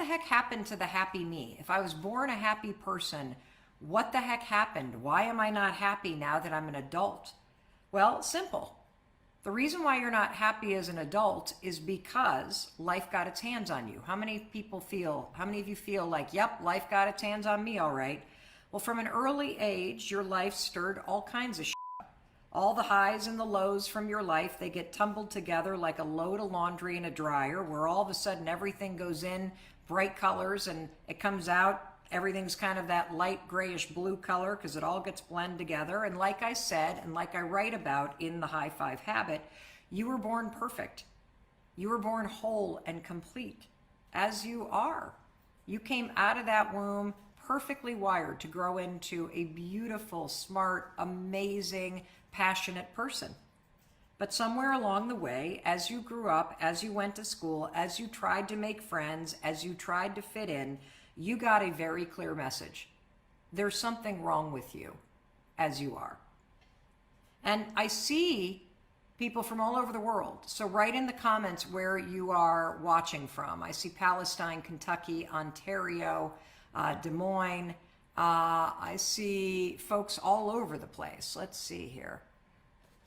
heck happened to the happy me? If I was born a happy person, what the heck happened? Why am I not happy now that I'm an adult? Well, simple. The reason why you're not happy as an adult is because life got its hands on you. How many of you feel like, yep, life got its hands on me, all right? Well, from an early age, your life stirred all kinds of shit. All the highs and the lows from your life, they get tumbled together like a load of laundry in a dryer, where all of a sudden everything goes in bright colors and it comes out, everything's kind of that light grayish blue color because it all gets blended together. And like I said, and like I write about in the High Five Habit, you were born perfect. You were born whole and complete as you are. You came out of that womb perfectly wired to grow into a beautiful, smart, amazing, passionate person. But somewhere along the way, as you grew up, as you went to school, as you tried to make friends, as you tried to fit in, you got a very clear message. There's something wrong with you as you are. And I see people from all over the world. So write in the comments where you are watching from. I see Palestine, Kentucky, Ontario, Des Moines. I see folks all over the place. Let's see here.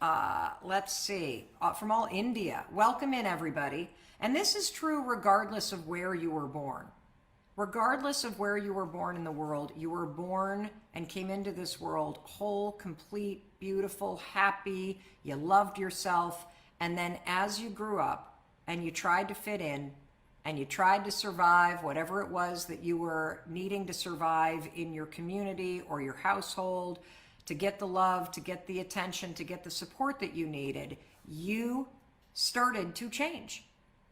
From all India. Welcome in, everybody. And this is true regardless of where you were born. Regardless of where you were born in the world, you were born and came into this world whole, complete, beautiful, happy. You loved yourself. And then as you grew up and you tried to fit in and you tried to survive whatever it was that you were needing to survive in your community or your household, to get the love, to get the attention, to get the support that you needed, you started to change.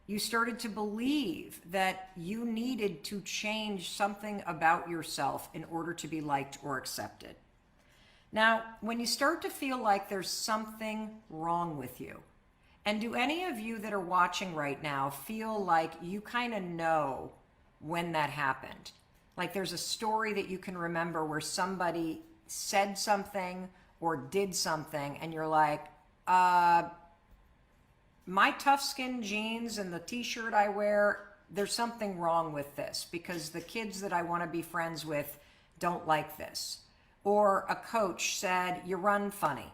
You started to believe that you needed to change something about yourself in order to be liked or accepted. Now, when you start to feel like there's something wrong with you, and do any of you that are watching right now feel like you kind of know when that happened? Like there's a story that you can remember where somebody said something or did something and you're like, my tough skin jeans and the t-shirt I wear, there's something wrong with this because the kids that I want to be friends with don't like this. Or a coach said, you run funny,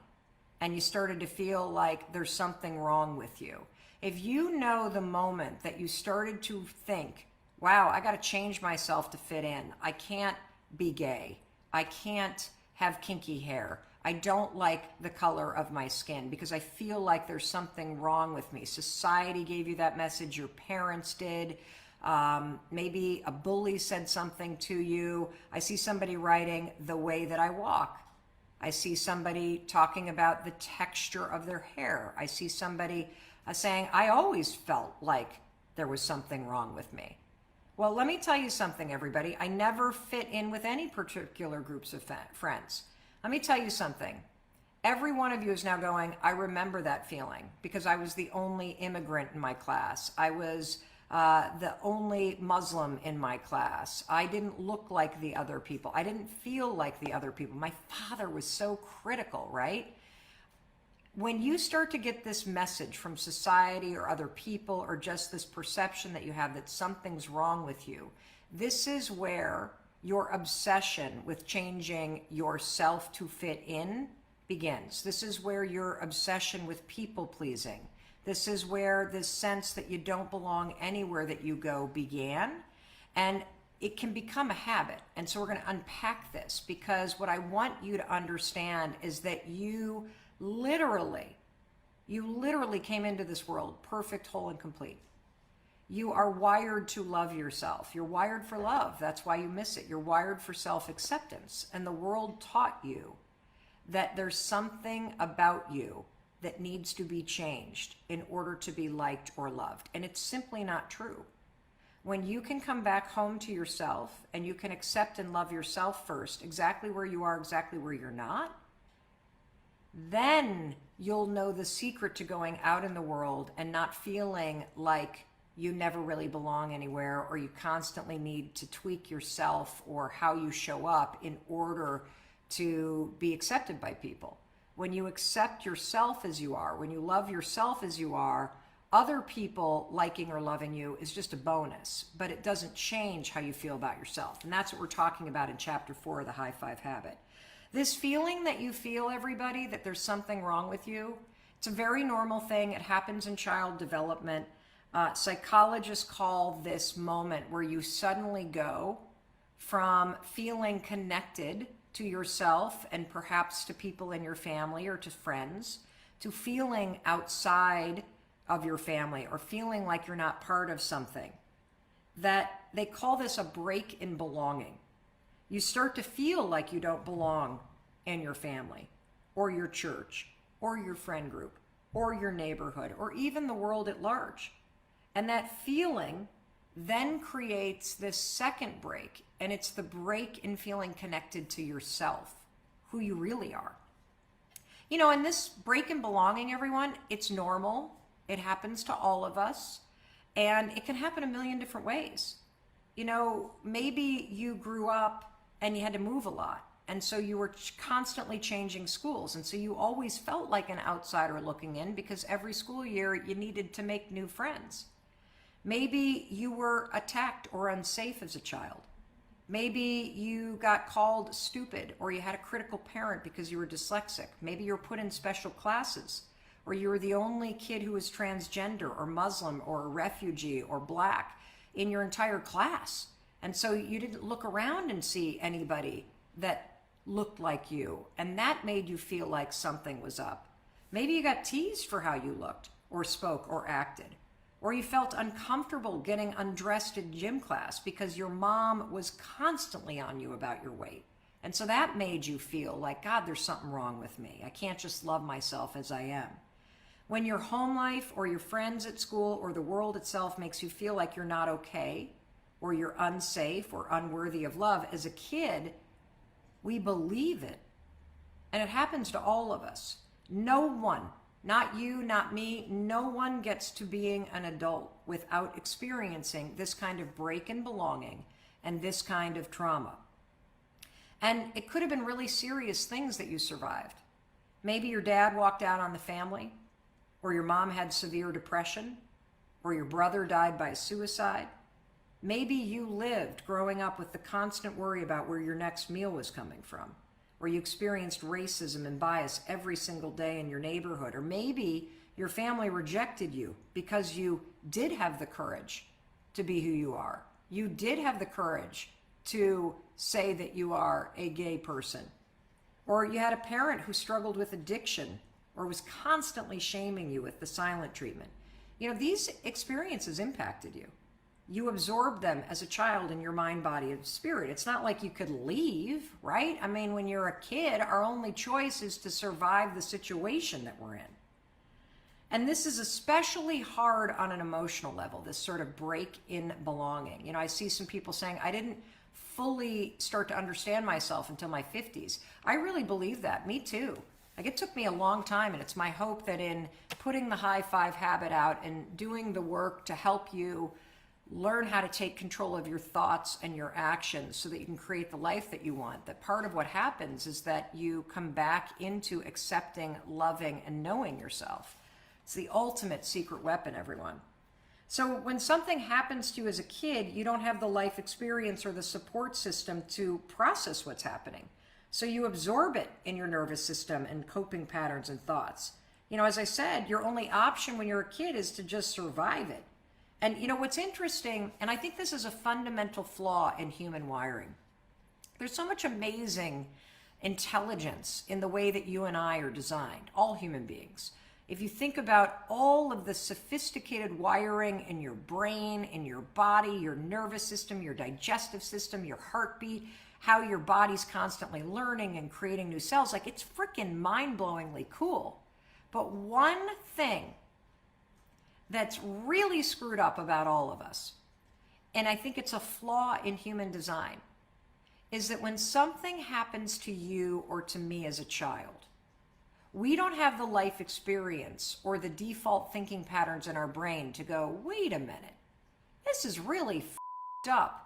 and you started to feel like there's something wrong with you. If you know the moment that you started to think, wow, I got to change myself to fit in. I can't be gay. I can't have kinky hair. I don't like the color of my skin because I feel like there's something wrong with me. Society gave you that message. Your parents did. Maybe a bully said something to you. I see somebody writing the way that I walk. I see somebody talking about the texture of their hair. I see somebody saying, I always felt like there was something wrong with me. Well, let me tell you something, everybody. I never fit in with any particular groups of friends. Let me tell you something. Every one of you is now going, I remember that feeling because I was the only immigrant in my class. I was the only Muslim in my class. I didn't look like the other people. I didn't feel like the other people. My father was so critical, right? When you start to get this message from society or other people or just this perception that you have that something's wrong with you, this is where your obsession with changing yourself to fit in begins. This is where your obsession with people pleasing, this is where this sense that you don't belong anywhere that you go began, and it can become a habit. And so we're going to unpack this because what I want you to understand is that you literally came into this world perfect, whole, and complete. You are wired to love yourself. You're wired for love. That's why you miss it. You're wired for self-acceptance. And the world taught you that there's something about you that needs to be changed in order to be liked or loved. And it's simply not true. When you can come back home to yourself and you can accept and love yourself first, exactly where you are, exactly where you're not, then you'll know the secret to going out in the world and not feeling like you never really belong anywhere, or you constantly need to tweak yourself or how you show up in order to be accepted by people. When you accept yourself as you are, when you love yourself as you are, Other people liking or loving you is just a bonus, but it doesn't change how you feel about yourself. And that's what we're talking about in chapter 4 of the High Five Habit. This feeling that you feel, everybody, that there's something wrong with you, it's a very normal thing. It happens in child development. Psychologists call this moment where you suddenly go from feeling connected to yourself and perhaps to people in your family or to friends, to feeling outside of your family or feeling like you're not part of something. That they call this a break in belonging. You start to feel like you don't belong in your family or your church or your friend group or your neighborhood or even the world at large. And that feeling then creates this second break, and it's the break in feeling connected to yourself, who you really are. You know, and this break in belonging, everyone, it's normal. It happens to all of us, and it can happen a million different ways. You know, maybe you grew up and you had to move a lot, and so you were constantly changing schools, and so you always felt like an outsider looking in because every school year you needed to make new friends. Maybe you were attacked or unsafe as a child. Maybe you got called stupid, or you had a critical parent because you were dyslexic. Maybe you were put in special classes, or you were the only kid who was transgender or Muslim or a refugee or black in your entire class. And so you didn't look around and see anybody that looked like you. And that made you feel like something was up. Maybe you got teased for how you looked or spoke or acted. Or you felt uncomfortable getting undressed in gym class because your mom was constantly on you about your weight. And so that made you feel like, God, there's something wrong with me. I can't just love myself as I am. When your home life or your friends at school or the world itself makes you feel like you're not okay, or you're unsafe or unworthy of love, as a kid, we believe it. And it happens to all of us. No one, not you, not me, no one gets to being an adult without experiencing this kind of break in belonging and this kind of trauma. And it could have been really serious things that you survived. Maybe your dad walked out on the family, or your mom had severe depression, or your brother died by suicide. Maybe you lived growing up with the constant worry about where your next meal was coming from, or you experienced racism and bias every single day in your neighborhood, or maybe your family rejected you because you did have the courage to be who you are. You did have the courage to say that you are a gay person, or you had a parent who struggled with addiction or was constantly shaming you with the silent treatment. You know, these experiences impacted you. You absorbed them as a child in your mind, body, and spirit. It's not like you could leave, right? I mean, when you're a kid, our only choice is to survive the situation that we're in. And this is especially hard on an emotional level, this sort of break in belonging. You know, I see some people saying, I didn't fully start to understand myself until my 50s. I really believe that. Me too. Like, it took me a long time, and it's my hope that in putting the High Five Habit out and doing the work to help you learn how to take control of your thoughts and your actions so that you can create the life that you want, that part of what happens is that you come back into accepting, loving, and knowing yourself. It's the ultimate secret weapon, everyone. So when something happens to you as a kid, you don't have the life experience or the support system to process what's happening. So you absorb it in your nervous system and coping patterns and thoughts. You know, as I said, your only option when you're a kid is to just survive it. And you know, what's interesting, and I think this is a fundamental flaw in human wiring, there's so much amazing intelligence in the way that you and I are designed, all human beings. If you think about all of the sophisticated wiring in your brain, in your body, your nervous system, your digestive system, your heartbeat, how your body's constantly learning and creating new cells, like, it's freaking mind-blowingly cool. But one thing that's really screwed up about all of us, and I think it's a flaw in human design, is that when something happens to you or to me as a child, we don't have the life experience or the default thinking patterns in our brain to go, wait a minute, this is really f***ed up.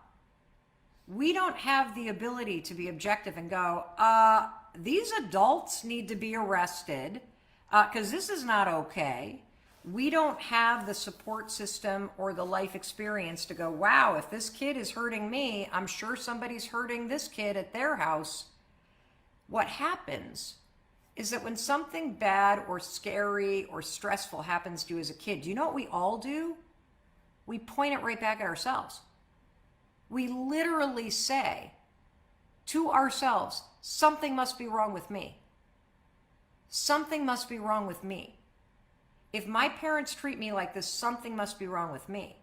We don't have the ability to be objective and go, these adults need to be arrested because this is not okay. we don't have the support system or the life experience to go, wow, if this kid is hurting me, I'm sure somebody's hurting this kid at their house. What happens is that when something bad or scary or stressful happens to you as a kid, do you know what we all do? We point it right back at ourselves. We literally say to ourselves, something must be wrong with me. Something must be wrong with me. If my parents treat me like this, something must be wrong with me.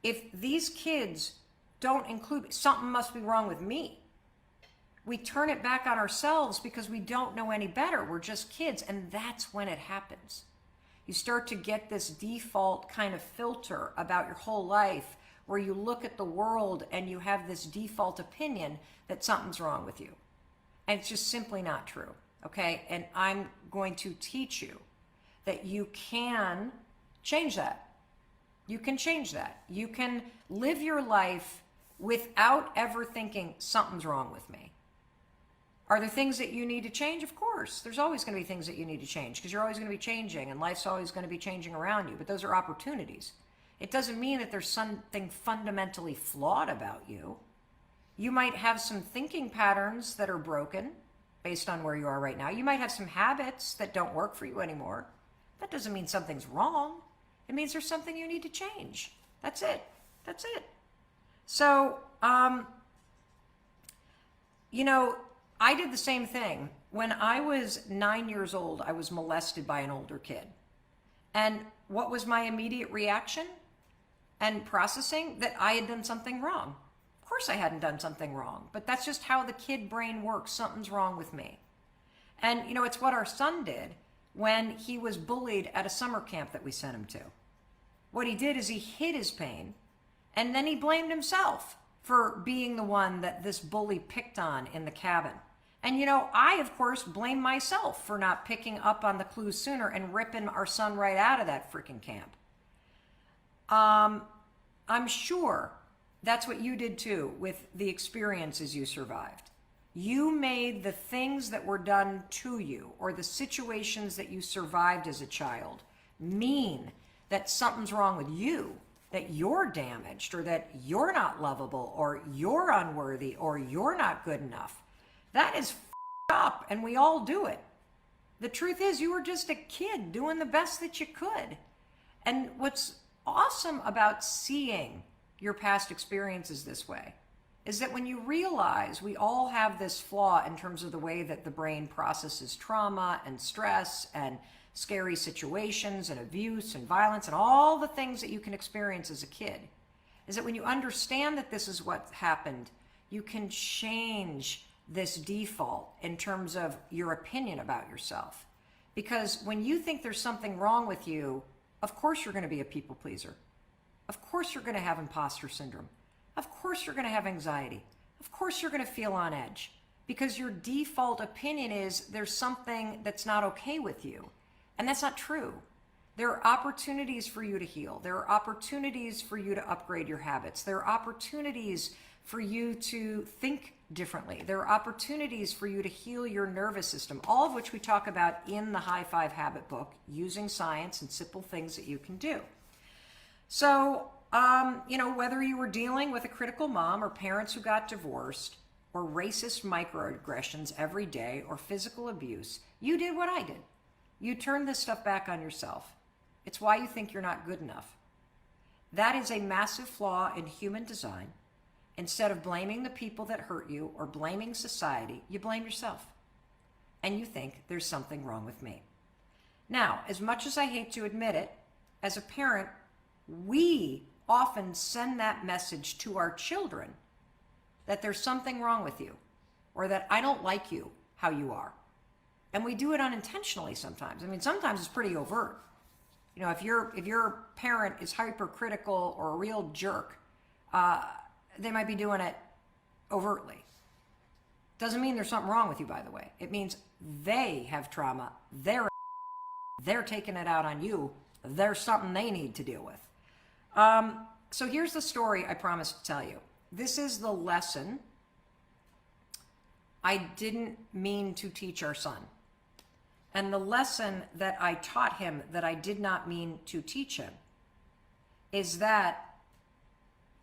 If these kids don't include me, something must be wrong with me. We turn it back on ourselves because we don't know any better. We're just kids, and that's when it happens. You start to get this default kind of filter about your whole life where you look at the world and you have this default opinion that something's wrong with you. And it's just simply not true, okay? And I'm going to teach you that you can change that. You can change that. You can live your life without ever thinking something's wrong with me. Are there things that you need to change? Of course. There's always going to be things that you need to change because you're always going to be changing and life's always going to be changing around you. But those are opportunities. It doesn't mean that there's something fundamentally flawed about you. You might have some thinking patterns that are broken based on where you are right now. You might have some habits that don't work for you anymore. That doesn't mean something's wrong. It means there's something you need to change. That's it. That's it. So, I did the same thing. When I was 9 years old, I was molested by an older kid. And what was my immediate reaction and processing? That I had done something wrong. Of course I hadn't done something wrong, but that's just how the kid brain works. Something's wrong with me. And, it's what our son did when he was bullied at a summer camp that we sent him to. What he did is he hid his pain, and then he blamed himself for being the one that this bully picked on in the cabin. And I, of course, blame myself for not picking up on the clues sooner and ripping our son right out of that freaking camp. I'm sure that's what you did too with the experiences you survived. You made the things that were done to you or the situations that you survived as a child mean that something's wrong with you, that you're damaged or that you're not lovable or you're unworthy or you're not good enough. That is up, and we all do it. The truth is, you were just a kid doing the best that you could. And what's awesome about seeing your past experiences this way is that when you realize we all have this flaw in terms of the way that the brain processes trauma and stress and scary situations and abuse and violence and all the things that you can experience as a kid, is that when you understand that this is what happened, you can change this default in terms of your opinion about yourself. Because when you think there's something wrong with you, of course you're going to be a people pleaser. Of course you're going to have imposter syndrome. Of course you're going to have anxiety. Of course you're going to feel on edge because your default opinion is there's something that's not okay with you. And that's not true. There are opportunities for you to heal. There are opportunities for you to upgrade your habits. There are opportunities for you to think differently. There are opportunities for you to heal your nervous system, all of which we talk about in the High Five Habit book, using science and simple things that you can do. So, whether you were dealing with a critical mom or parents who got divorced or racist microaggressions every day or physical abuse, you did what I did. You turned this stuff back on yourself. It's why you think you're not good enough. That is a massive flaw in human design. Instead of blaming the people that hurt you or blaming society, you blame yourself. And you think there's something wrong with me. Now, as much as I hate to admit it, as a parent, we often send that message to our children that there's something wrong with you or that I don't like you how you are. And we do it unintentionally sometimes. I mean, sometimes it's pretty overt. If your parent is hypercritical or a real jerk, they might be doing it overtly. Doesn't mean there's something wrong with you, by the way. It means they have trauma. They're taking it out on you. There's something they need to deal with. So here's the story I promised to tell you. This is the lesson I didn't mean to teach our son. And the lesson that I taught him that I did not mean to teach him is that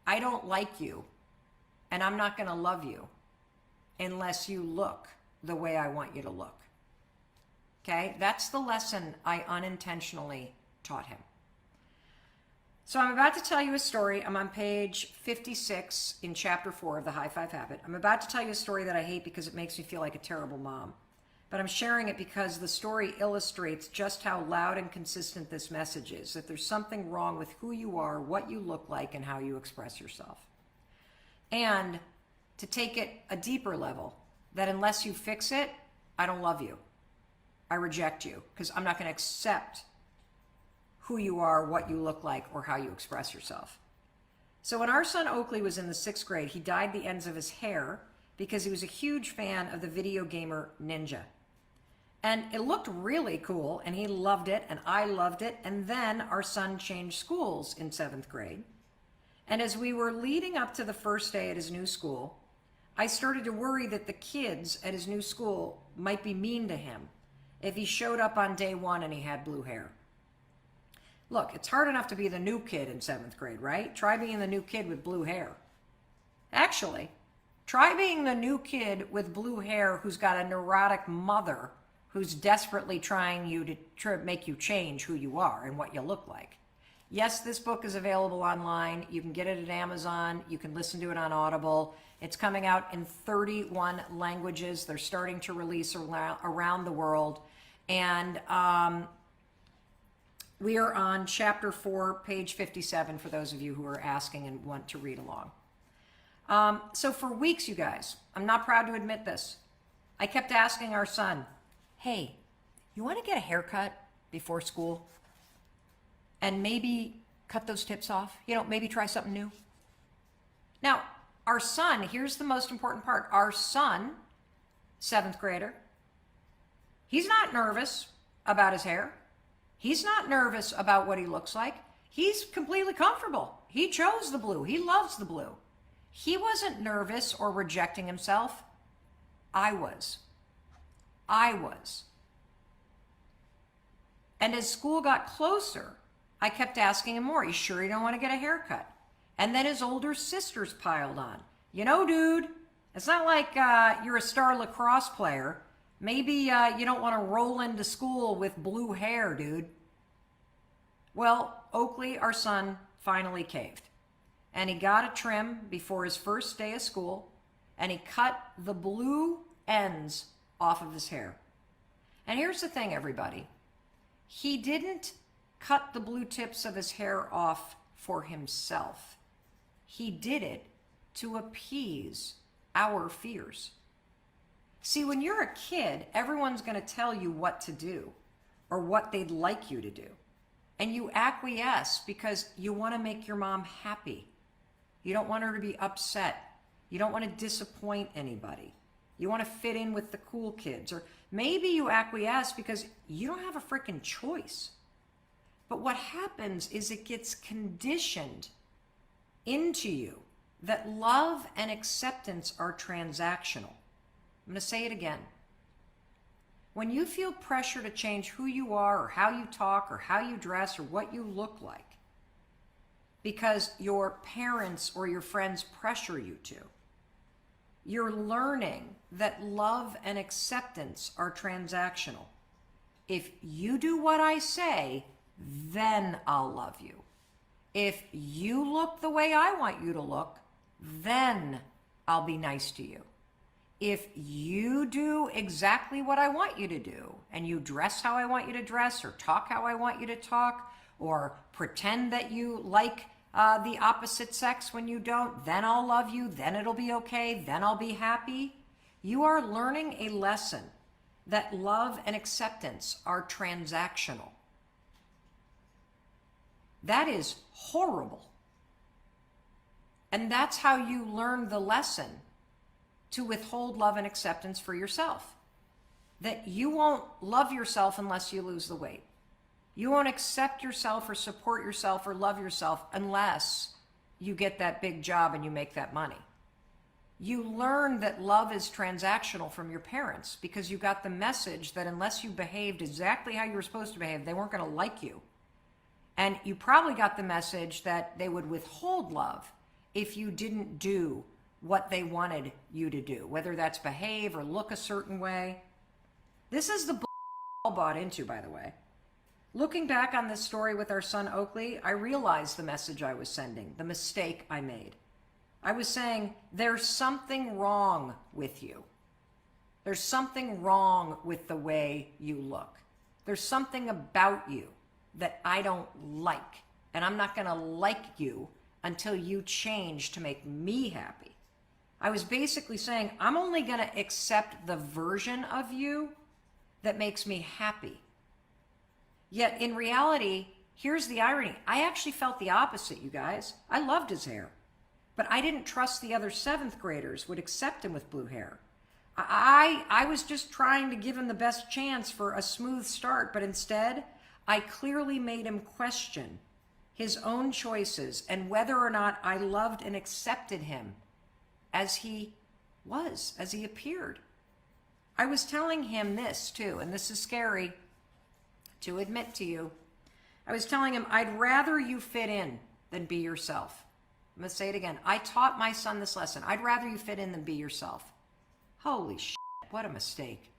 I don't like you and I'm not going to love you unless you look the way I want you to look. Okay? That's the lesson I unintentionally taught him. So I'm about to tell you a story. I'm on page 56 in chapter 4 of the High Five Habit. I'm about to tell you a story that I hate because it makes me feel like a terrible mom. But I'm sharing it because the story illustrates just how loud and consistent this message is, that there's something wrong with who you are, what you look like, and how you express yourself. And to take it a deeper level, that unless you fix it, I don't love you. I reject you because I'm not going to accept who you are, what you look like, or how you express yourself. So when our son Oakley was in the 6th grade, he dyed the ends of his hair because he was a huge fan of the video gamer Ninja. And it looked really cool, and he loved it, and I loved it. And then our son changed schools in 7th grade. And as we were leading up to the first day at his new school, I started to worry that the kids at his new school might be mean to him if he showed up on day 1 and he had blue hair. Look, it's hard enough to be the new kid in 7th grade, right? Try being the new kid with blue hair. Actually, try being the new kid with blue hair who's got a neurotic mother who's desperately trying to make you change who you are and what you look like. Yes, this book is available online. You can get it at Amazon. You can listen to it on Audible. It's coming out in 31 languages. They're starting to release around the world. And we are on chapter 4, page 57, for those of you who are asking and want to read along. So for weeks, you guys, I'm not proud to admit this, I kept asking our son, hey, you want to get a haircut before school? And maybe cut those tips off? Maybe try something new? Now, our son, here's the most important part. Our son, 7th grader, he's not nervous about his hair. He's not nervous about what he looks like. He's completely comfortable. He chose the blue. He loves the blue. He wasn't nervous or rejecting himself. I was. And as school got closer, I kept asking him more. You sure you don't want to get a haircut? And then his older sisters piled on. Dude, it's not like you're a star lacrosse player. Maybe you don't want to roll into school with blue hair, dude. Well, Oakley, our son, finally caved. And he got a trim before his first day of school, and he cut the blue ends off of his hair. And here's the thing, everybody. He didn't cut the blue tips of his hair off for himself. He did it to appease our fears. See, when you're a kid, everyone's going to tell you what to do or what they'd like you to do. And you acquiesce because you want to make your mom happy. You don't want her to be upset. You don't want to disappoint anybody. You want to fit in with the cool kids. Or maybe you acquiesce because you don't have a freaking choice. But what happens is it gets conditioned into you that love and acceptance are transactional. I'm going to say it again. When you feel pressure to change who you are or how you talk or how you dress or what you look like because your parents or your friends pressure you to, you're learning that love and acceptance are transactional. If you do what I say, then I'll love you. If you look the way I want you to look, then I'll be nice to you. If you do exactly what I want you to do, and you dress how I want you to dress, or talk how I want you to talk, or pretend that you like the opposite sex when you don't, then I'll love you, then it'll be okay, then I'll be happy. You are learning a lesson that love and acceptance are transactional. That is horrible. And that's how you learn the lesson to withhold love and acceptance for yourself. That you won't love yourself unless you lose the weight. You won't accept yourself or support yourself or love yourself unless you get that big job and you make that money. You learn that love is transactional from your parents because you got the message that unless you behaved exactly how you were supposed to behave, they weren't going to like you. And you probably got the message that they would withhold love if you didn't do what they wanted you to do, whether that's behave or look a certain way. This is the bull all bought into, by the way. Looking back on this story with our son Oakley, I realized the message I was sending, the mistake I made. I was saying, there's something wrong with you. There's something wrong with the way you look. There's something about you that I don't like. And I'm not going to like you until you change to make me happy. I was basically saying, I'm only going to accept the version of you that makes me happy. Yet in reality, here's the irony. I actually felt the opposite, you guys. I loved his hair. But I didn't trust the other 7th graders would accept him with blue hair. I was just trying to give him the best chance for a smooth start, but instead, I clearly made him question his own choices and whether or not I loved and accepted him as he was, as he appeared. I was telling him this too, and this is scary to admit to you. I was telling him, I'd rather you fit in than be yourself. I'm going to say it again. I taught my son this lesson. I'd rather you fit in than be yourself. Holy shit, what a mistake.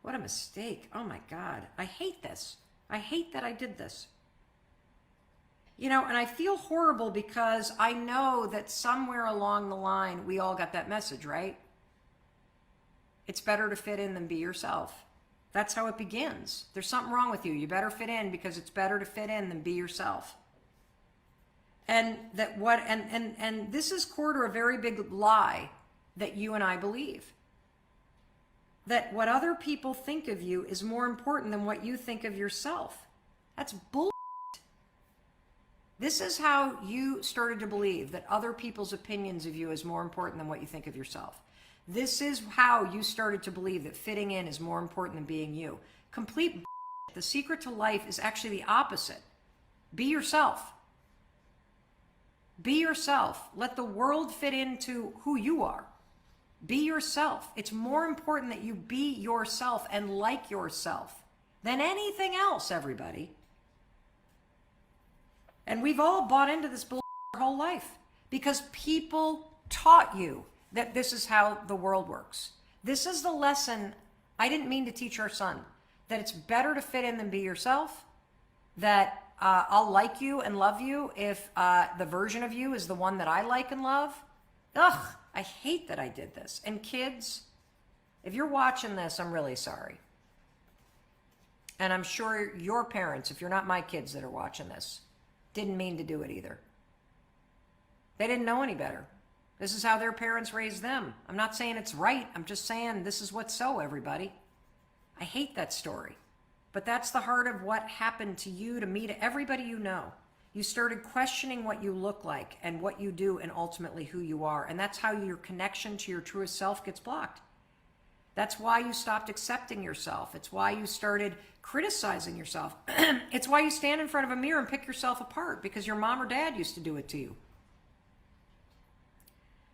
What a mistake. Oh my God. I hate this. I hate that I did this. You know, and I feel horrible because I know that somewhere along the line, we all got that message, right? It's better to fit in than be yourself. That's how it begins. There's something wrong with you. You better fit in because it's better to fit in than be yourself. And that what and this is core to a very big lie that you and I believe. That what other people think of you is more important than what you think of yourself. That's bull. This is how you started to believe that other people's opinions of you is more important than what you think of yourself. This is how you started to believe that fitting in is more important than being you. Complete bull. The secret to life is actually the opposite. Be yourself. Be yourself. Let the world fit into who you are. Be yourself. It's more important that you be yourself and like yourself than anything else, everybody. And we've all bought into this bull our whole life because people taught you that this is how the world works. This is the lesson I didn't mean to teach our son, that it's better to fit in than be yourself, that I'll like you and love you if the version of you is the one that I like and love. Ugh, I hate that I did this. And kids, if you're watching this, I'm really sorry. And I'm sure your parents, if you're not my kids that are watching this, didn't mean to do it either. They didn't know any better. This is how their parents raised them. I'm not saying it's right. I'm just saying this is what's so, everybody. I hate that story. But that's the heart of what happened to you, to me, to everybody you know. You started questioning what you look like and what you do and ultimately who you are. And that's how your connection to your truest self gets blocked. That's why you stopped accepting yourself. It's why you started criticizing yourself. It's why you stand in front of a mirror and pick yourself apart because your mom or dad used to do it to you.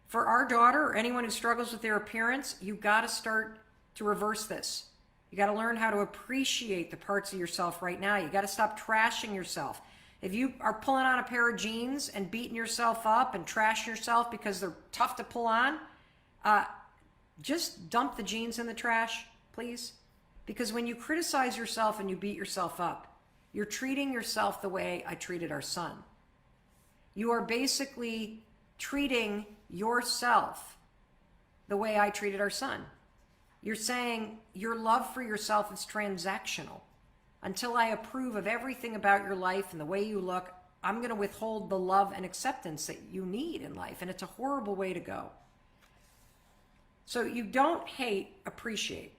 For our daughter or anyone who struggles with their appearance, you got to start to reverse this. You got to learn how to appreciate the parts of yourself right now. You got to stop trashing yourself. If you are pulling on a pair of jeans and beating yourself up and trashing yourself because they're tough to pull on, just dump the jeans in the trash, please. Because when you criticize yourself and you beat yourself up, you're treating yourself the way I treated our son. You are basically treating yourself the way I treated our son. You're saying your love for yourself is transactional. Until I approve of everything about your life and the way you look, I'm going to withhold the love and acceptance that you need in life. And it's a horrible way to go. So you don't hate, appreciate.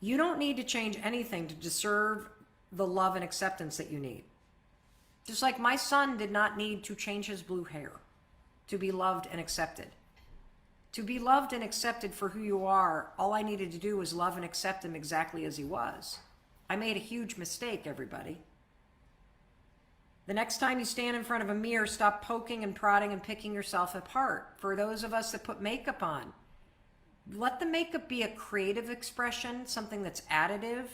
You don't need to change anything to deserve the love and acceptance that you need. Just like my son did not need to change his blue hair to be loved and accepted. To be loved and accepted for who you are, all I needed to do was love and accept him exactly as he was. I made a huge mistake, everybody. The next time you stand in front of a mirror, stop poking and prodding and picking yourself apart. For those of us that put makeup on, let the makeup be a creative expression, something that's additive,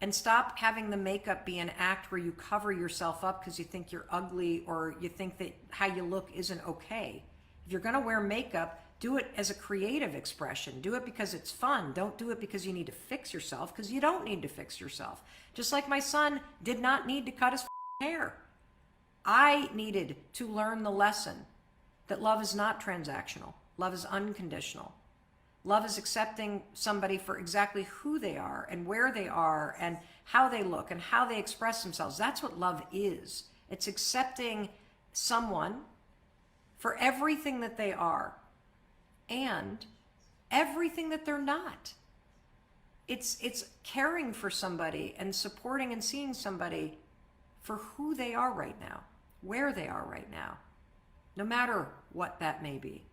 and stop having the makeup be an act where you cover yourself up because you think you're ugly or you think that how you look isn't okay. If you're going to wear makeup, do it as a creative expression. Do it because it's fun. Don't do it because you need to fix yourself, because you don't need to fix yourself. Just like my son did not need to cut his hair. I needed to learn the lesson that love is not transactional. Love is unconditional. Love is accepting somebody for exactly who they are and where they are and how they look and how they express themselves. That's what love is. It's accepting someone for everything that they are and everything that they're not. It's caring for somebody and supporting and seeing somebody for who they are right now, where they are right now, no matter what that may be.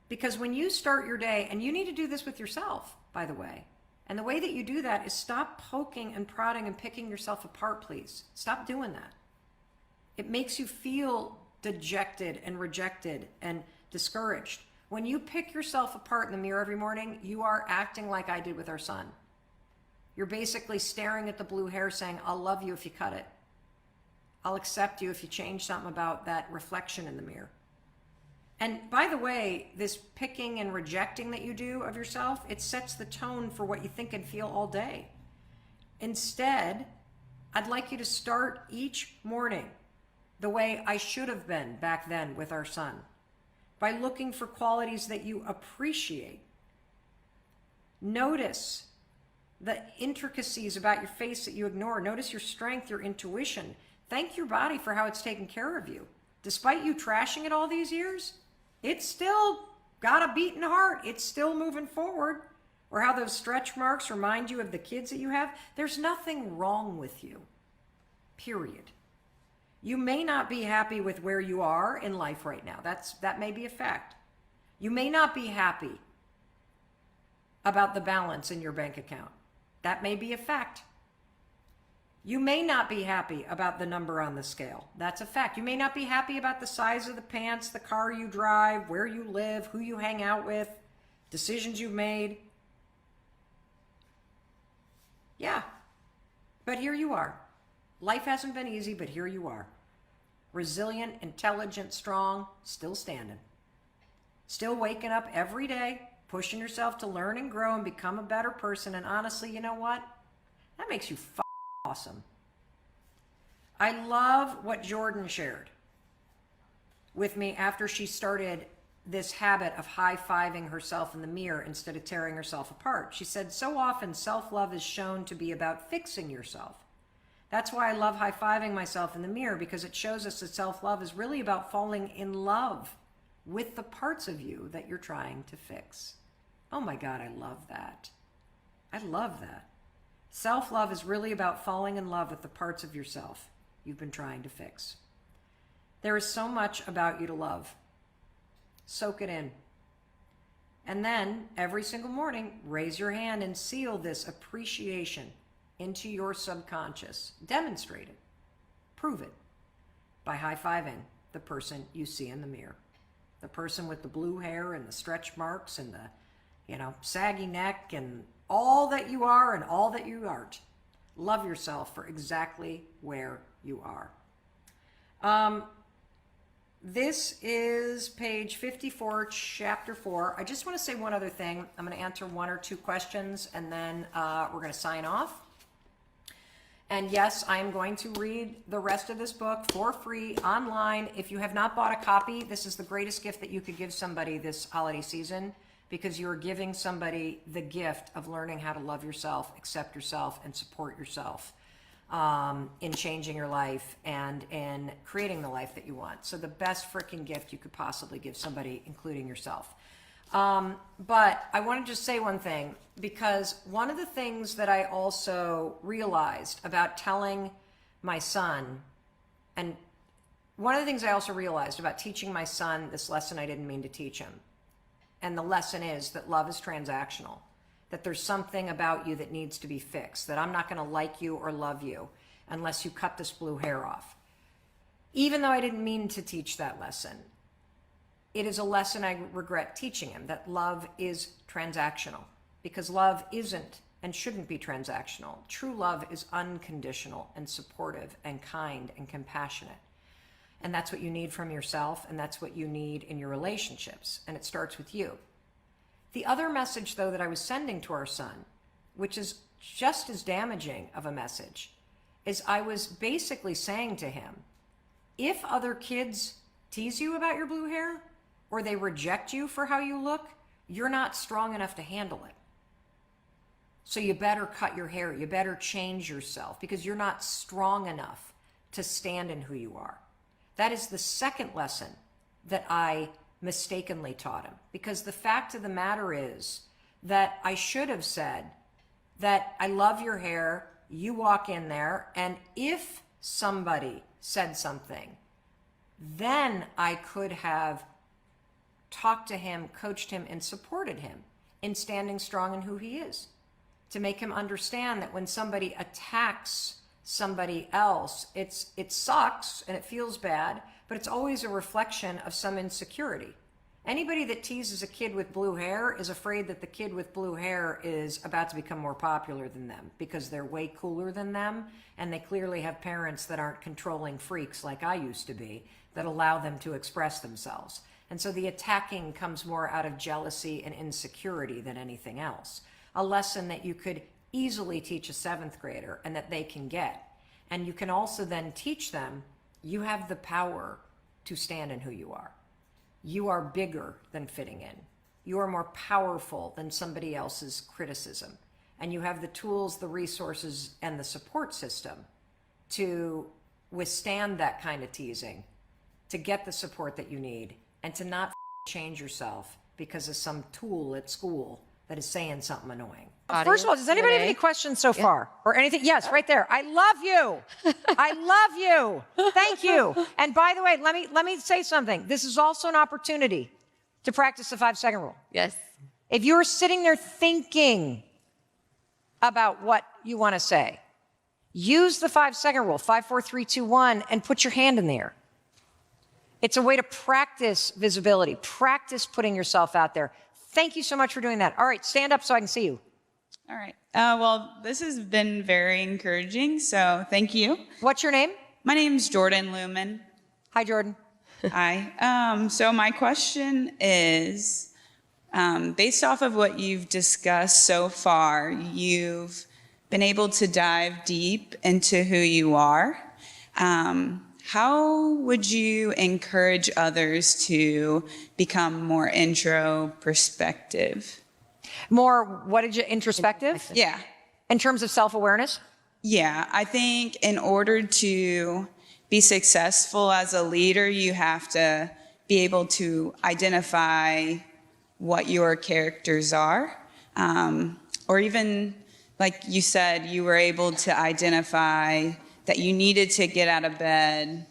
Because when you start your day, and you need to do this with yourself, by the way, and the way that you do that is stop poking and prodding and picking yourself apart, please. Stop doing that. It makes you feel dejected and rejected and discouraged. When you pick yourself apart in the mirror every morning, you are acting like I did with our son. You're basically staring at the blue hair saying, I'll love you if you cut it. I'll accept you if you change something about that reflection in the mirror. And by the way, this picking and rejecting that you do of yourself, it sets the tone for what you think and feel all day. Instead, I'd like you to start each morning the way I should have been back then with our son, by looking for qualities that you appreciate. Notice the intricacies about your face that you ignore. Notice your strength, your intuition. Thank your body for how it's taken care of you. Despite you trashing it all these years, it's still got a beating heart. It's still moving forward. Or how those stretch marks remind you of the kids that you have. There's nothing wrong with you, period. You may not be happy with where you are in life right now. That may be a fact. You may not be happy about the balance in your bank account. That may be a fact. You may not be happy about the number on the scale. That's a fact. You may not be happy about the size of the pants, the car you drive, where you live, who you hang out with, decisions you've made. Yeah, but here you are. Life hasn't been easy, but here you are. Resilient, intelligent, strong, still standing. Still waking up every day, pushing yourself to learn and grow and become a better person. And honestly, you know what? That makes you awesome. I love what Jordan shared with me after she started this habit of high-fiving herself in the mirror instead of tearing herself apart. She said, so often self-love is shown to be about fixing yourself. That's why I love high-fiving myself in the mirror, because it shows us that self-love is really about falling in love with the parts of you that you're trying to fix. Oh my God, I love that. I love that. Self-love is really about falling in love with the parts of yourself you've been trying to fix. There is so much about you to love. Soak it in. And then every single morning, raise your hand and seal this appreciation into your subconscious. Demonstrate it. Prove it by high-fiving the person you see in the mirror. The person with the blue hair and the stretch marks and the, saggy neck and all that you are and all that you aren't. Love yourself for exactly where you are. This is page 54, chapter 4. I just want to say one other thing. I'm going to answer one or two questions, and then we're going to sign off. And yes, I am going to read the rest of this book for free online. If you have not bought a copy, this is the greatest gift that you could give somebody this holiday season, because you're giving somebody the gift of learning how to love yourself, accept yourself, and support yourself in changing your life and in creating the life that you want. So the best freaking gift you could possibly give somebody, including yourself. But I want to just say one thing, because one of the things that I also realized about telling my son, and one of the things I also realized about teaching my son this lesson I didn't mean to teach him, and the lesson is that love is transactional, that there's something about you that needs to be fixed, that I'm not going to like you or love you. unless you cut this blue hair off. Even though I didn't mean to teach that lesson, it is a lesson I regret teaching him, that love is transactional, because love isn't and shouldn't be transactional. True love is unconditional and supportive and kind and compassionate. And that's what you need from yourself, and that's what you need in your relationships. And it starts with you. The other message, though, that I was sending to our son, which is just as damaging of a message, is I was basically saying to him, if other kids tease you about your blue hair, or they reject you for how you look, you're not strong enough to handle it. So you better cut your hair, you better change yourself, because you're not strong enough to stand in who you are. That is the second lesson that I mistakenly taught him, because the fact of the matter is that I should have said that I love your hair, you walk in there, and if somebody said something, then I could have talked to him, coached him, and supported him in standing strong in who he is, to make him understand that when somebody attacks somebody else, it sucks and it feels bad, but it's always a reflection of some insecurity. Anybody that teases a kid with blue hair is afraid that the kid with blue hair is about to become more popular than them because they're way cooler than them, and they clearly have parents that aren't controlling freaks like I used to be, that allow them to express themselves. And so the attacking comes more out of jealousy and insecurity than anything else. A lesson that you could easily teach a 7th grader and that they can get. And you can also then teach them, you have the power to stand in who you are. You are bigger than fitting in. You are more powerful than somebody else's criticism. And you have the tools, the resources, and the support system to withstand that kind of teasing, to get the support that you need, and to not change yourself because of some tool at school that is saying something annoying. First of all, does anybody have any questions so far? Or anything? Yes, right there. I love you. I love you. Thank you. And by the way, let me say something. This is also an opportunity to practice the 5-second rule. Yes. If you're sitting there thinking about what you want to say, use the 5-second rule, 5, 4, 3, 2, 1, and put your hand in the air. It's a way to practice visibility, practice putting yourself out there. Thank you so much for doing that. All right, stand up so I can see you. All right. Well, this has been very encouraging, so thank you. What's your name? My name's Jordan Lumen. Hi, Jordan. Hi. So my question is, based off of what you've discussed so far, you've been able to dive deep into who you are. How would you encourage others to become more introspective? More, what did you, introspective? Yeah. In terms of self-awareness? Yeah, I think in order to be successful as a leader, you have to be able to identify what your characters are. Or even, like you said, you were able to identify that you needed to get out of bed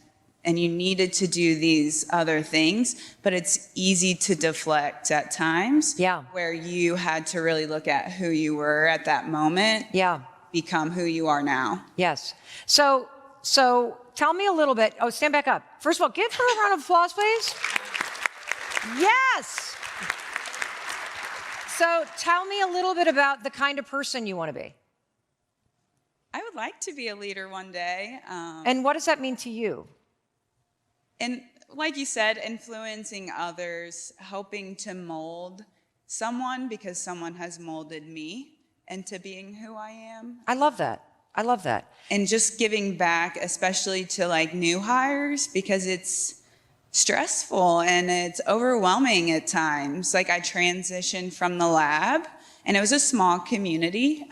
and you needed to do these other things, but it's easy to deflect at times. Yeah. Where you had to really look at who you were at that moment. Yeah. Become who you are now. Yes. So tell me a little bit. Oh, stand back up. First of all, give her a round of applause, please. Yes. So tell me a little bit about the kind of person you want to be. I would like to be a leader one day. And what does that mean to you? And like you said, influencing others, helping to mold someone because someone has molded me into being who I am. I love that. I love that. And just giving back, especially to like new hires, because it's stressful and it's overwhelming at times. Like I transitioned from the lab and it was a small community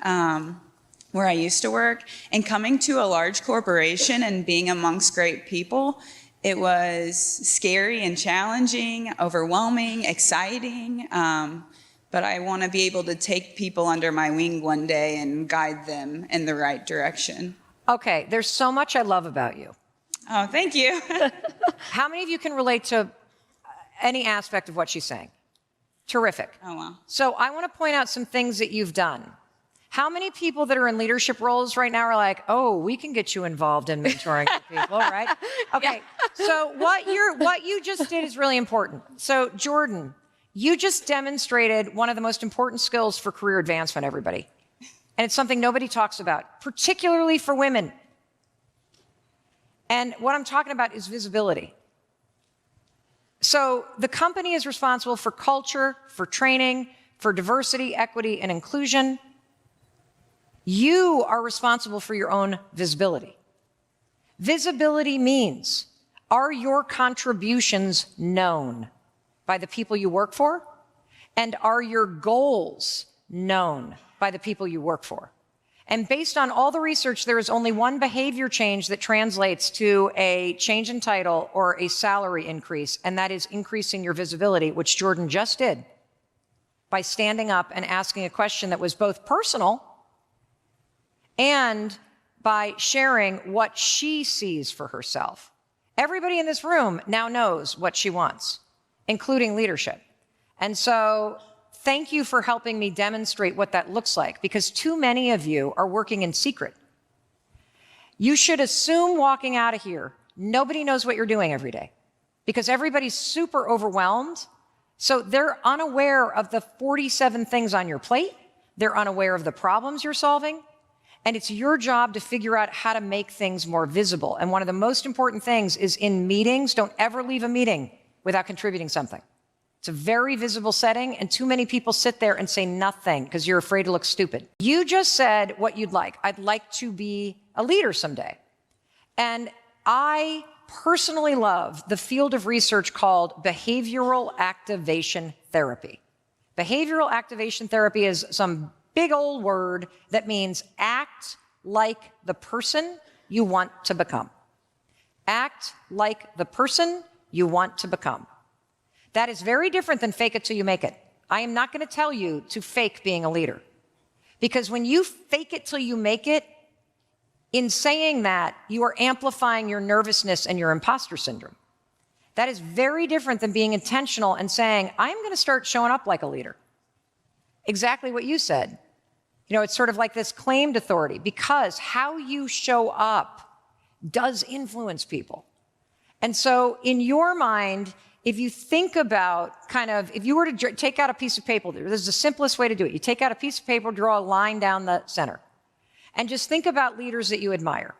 where I used to work, and coming to a large corporation and being amongst great people, it was scary and challenging, overwhelming, exciting. But I want to be able to take people under my wing one day and guide them in the right direction. Okay, there's so much I love about you. Oh, thank you. How many of you can relate to any aspect of what she's saying? Terrific. Oh, wow. So I want to point out some things that you've done. How many people that are in leadership roles right now are like, oh, we can get you involved in mentoring people, right? Okay, so what you just did is really important. So Jordan, you just demonstrated one of the most important skills for career advancement, everybody. And it's something nobody talks about, particularly for women. And what I'm talking about is visibility. So the company is responsible for culture, for training, for diversity, equity, and inclusion. You are responsible for your own visibility. Visibility means, are your contributions known by the people you work for? And are your goals known by the people you work for? And based on all the research, there is only one behavior change that translates to a change in title or a salary increase, and that is increasing your visibility, which Jordan just did by standing up and asking a question that was both personal and by sharing what she sees for herself. Everybody in this room now knows what she wants, including leadership. And so thank you for helping me demonstrate what that looks like, because too many of you are working in secret. You should assume walking out of here, nobody knows what you're doing every day, because everybody's super overwhelmed. So they're unaware of the 47 things on your plate. They're unaware of the problems you're solving. And it's your job to figure out how to make things more visible. And one of the most important things is in meetings, don't ever leave a meeting without contributing something. It's a very visible setting, and too many people sit there and say nothing because you're afraid to look stupid. You just said what you'd like. I'd like to be a leader someday. And I personally love the field of research called behavioral activation therapy. Behavioral activation therapy is some big old word that means act like the person you want to become. Act like the person you want to become. That is very different than fake it till you make it. I am not going to tell you to fake being a leader. Because when you fake it till you make it, in saying that, you are amplifying your nervousness and your imposter syndrome. That is very different than being intentional and saying, I'm going to start showing up like a leader. Exactly what you said. You know, it's sort of like this claimed authority, because how you show up does influence people. And so in your mind, if you think about if you were to take out a piece of paper, this is the simplest way to do it. You take out a piece of paper, draw a line down the center, and just think about leaders that you admire.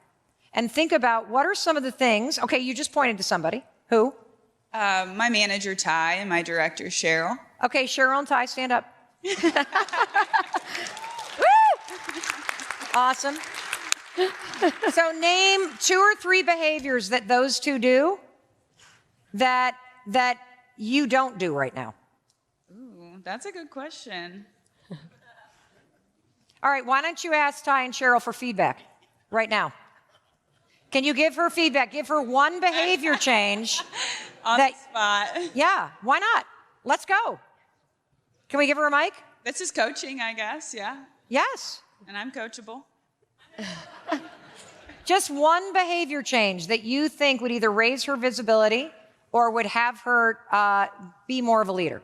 And think about what are some of the things, okay, you just pointed to somebody. Who? My manager, Ty, and my director, Cheryl. Okay, Cheryl and Ty, stand up. Woo! Awesome. So name 2 or 3 behaviors that those two do that you don't do right now. Ooh, that's a good question. All right, why don't you ask Ty and Cheryl for feedback right now? Can you give her feedback? Give her one behavior change. On the spot. Yeah, why not? Let's go. Can we give her a mic? This is coaching, I guess, yeah. Yes. And I'm coachable. Just one behavior change that you think would either raise her visibility or would have her be more of a leader.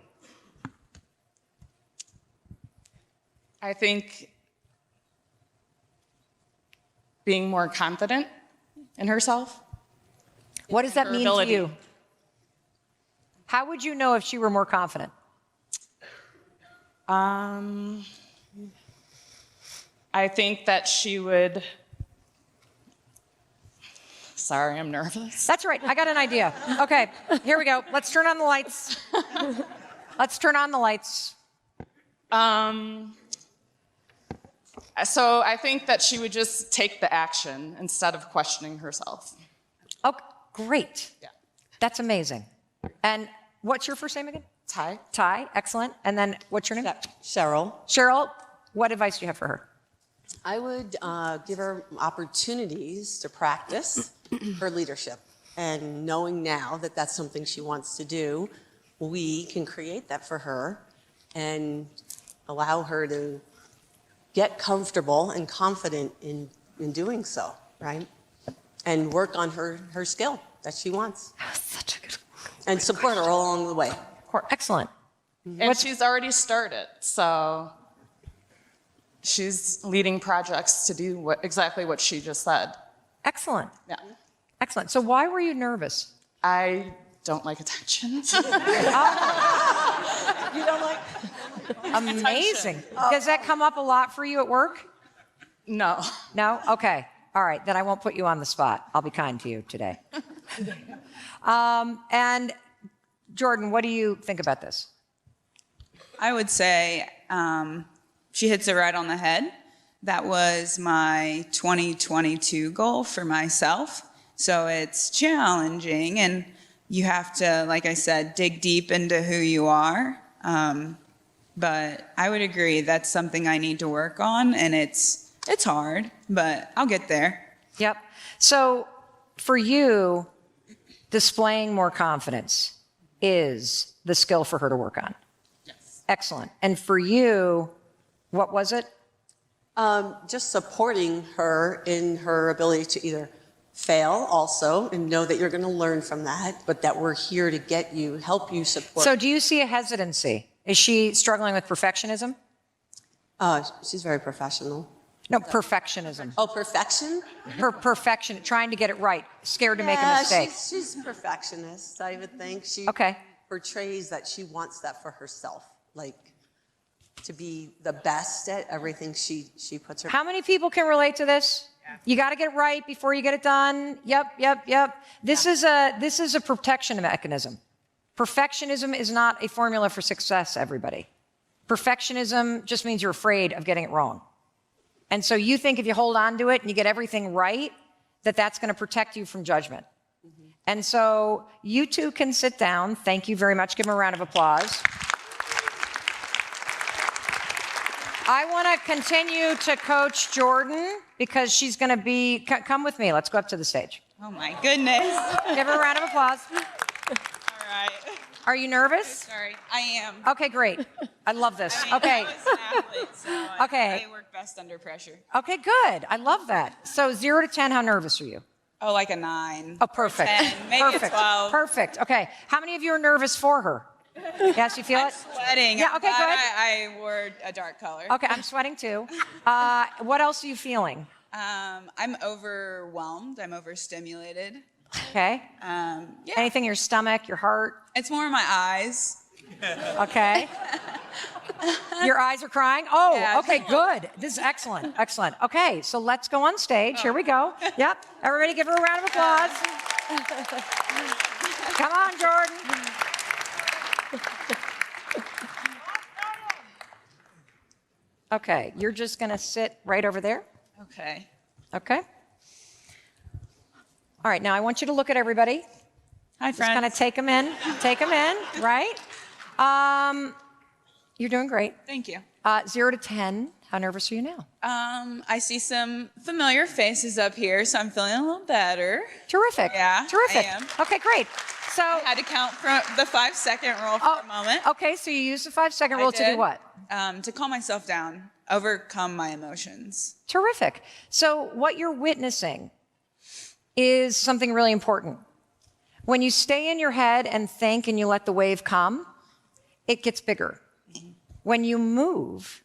I think being more confident in herself. What does that Her mean ability. to you? How would you know if she were more confident? I think that she would. Sorry, I'm nervous. That's right. I got an idea. Okay, here we go. Let's turn on the lights. Let's turn on the lights. So I think that she would just take the action instead of questioning herself. Oh, great. Yeah. That's amazing. And what's your first name again? Ty? Ty, excellent. And then what's your name? Cheryl. Cheryl, what advice do you have for her? I would give her opportunities to practice her leadership. And knowing now that that's something she wants to do, we can create that for her and allow her to get comfortable and confident in doing so, right? And work on her skill that she wants. Such a good. And support her along the way. Excellent. And she's already started, so She's leading projects to do exactly what she just said. Excellent. Yeah. Excellent. So why were you nervous? I don't like attention. You don't like? Amazing. Does that come up a lot for you at work? No. No? Okay. All right. Then I won't put you on the spot. I'll be kind to you today. And Jordan, what do you think about this? I would say she hits it right on the head. That was my 2022 goal for myself. So it's challenging, and you have to, like I said, dig deep into who you are. But I would agree that's something I need to work on, and it's hard, but I'll get there. Yep. So for you, displaying more confidence is the skill for her to work on. Yes. Excellent. And for you, what was it? Just supporting her in her ability to either fail also and know that you're going to learn from that, but that we're here to get you, help you support. So do you see a hesitancy? Is she struggling with perfectionism? She's very professional. No, perfectionism. Oh, perfection? Perfection, trying to get it right, scared to make a mistake. She's a perfectionist, I would think. She Okay. portrays that she wants that for herself, like to be the best at everything she puts her. How many people can relate to this? You got to get it right before you get it done. Yep. This is a protection mechanism. Perfectionism is not a formula for success, everybody. Perfectionism just means you're afraid of getting it wrong. And so you think if you hold on to it and you get everything right, that's going to protect you from judgment. Mm-hmm. And so you two can sit down. Thank you very much. Give them a round of applause. I want to continue to coach Jordan because she's going to be, come with me. Let's go up to the stage. Oh my goodness. Give her a round of applause. All right. Are you nervous? Sorry, I am. Okay, great. I love this. Okay. I was an athlete, so Okay. I work best under pressure. Okay, good. I love that. So 0 to 10, how nervous are you? Oh, like a 9. Oh, perfect. 10, maybe Perfect. a 12. Perfect. Okay. How many of you are nervous for her? Yes, you feel I'm it? sweating. Yeah, okay, I'm glad good. I wore a dark color. Okay, I'm sweating too. What else are you feeling? I'm overwhelmed. I'm overstimulated. Okay. Yeah. Anything in your stomach, your heart? It's more in my eyes. Okay. Your eyes are crying? Oh, Yeah. okay, good. This is excellent. Excellent. Okay, so let's go on stage. Here we go. Yep. Everybody give her a round of applause. Come on, Jordan. Okay, you're just going to sit right over there. Okay. Okay. All right, now I want you to look at everybody. Hi, Just kind of friends. take them in, right? You're doing great. Thank you. 0 to 10, how nervous are you now? I see some familiar faces up here, so I'm feeling a little better. Terrific. Yeah, Terrific. I am. Okay, great. So, I had to count from the 5-second rule for a moment. okay, so you use the 5-second rule to do did. what? To calm myself down, overcome my emotions. Terrific. So what you're witnessing is something really important. When you stay in your head and think and you let the wave come, it gets bigger. When you move,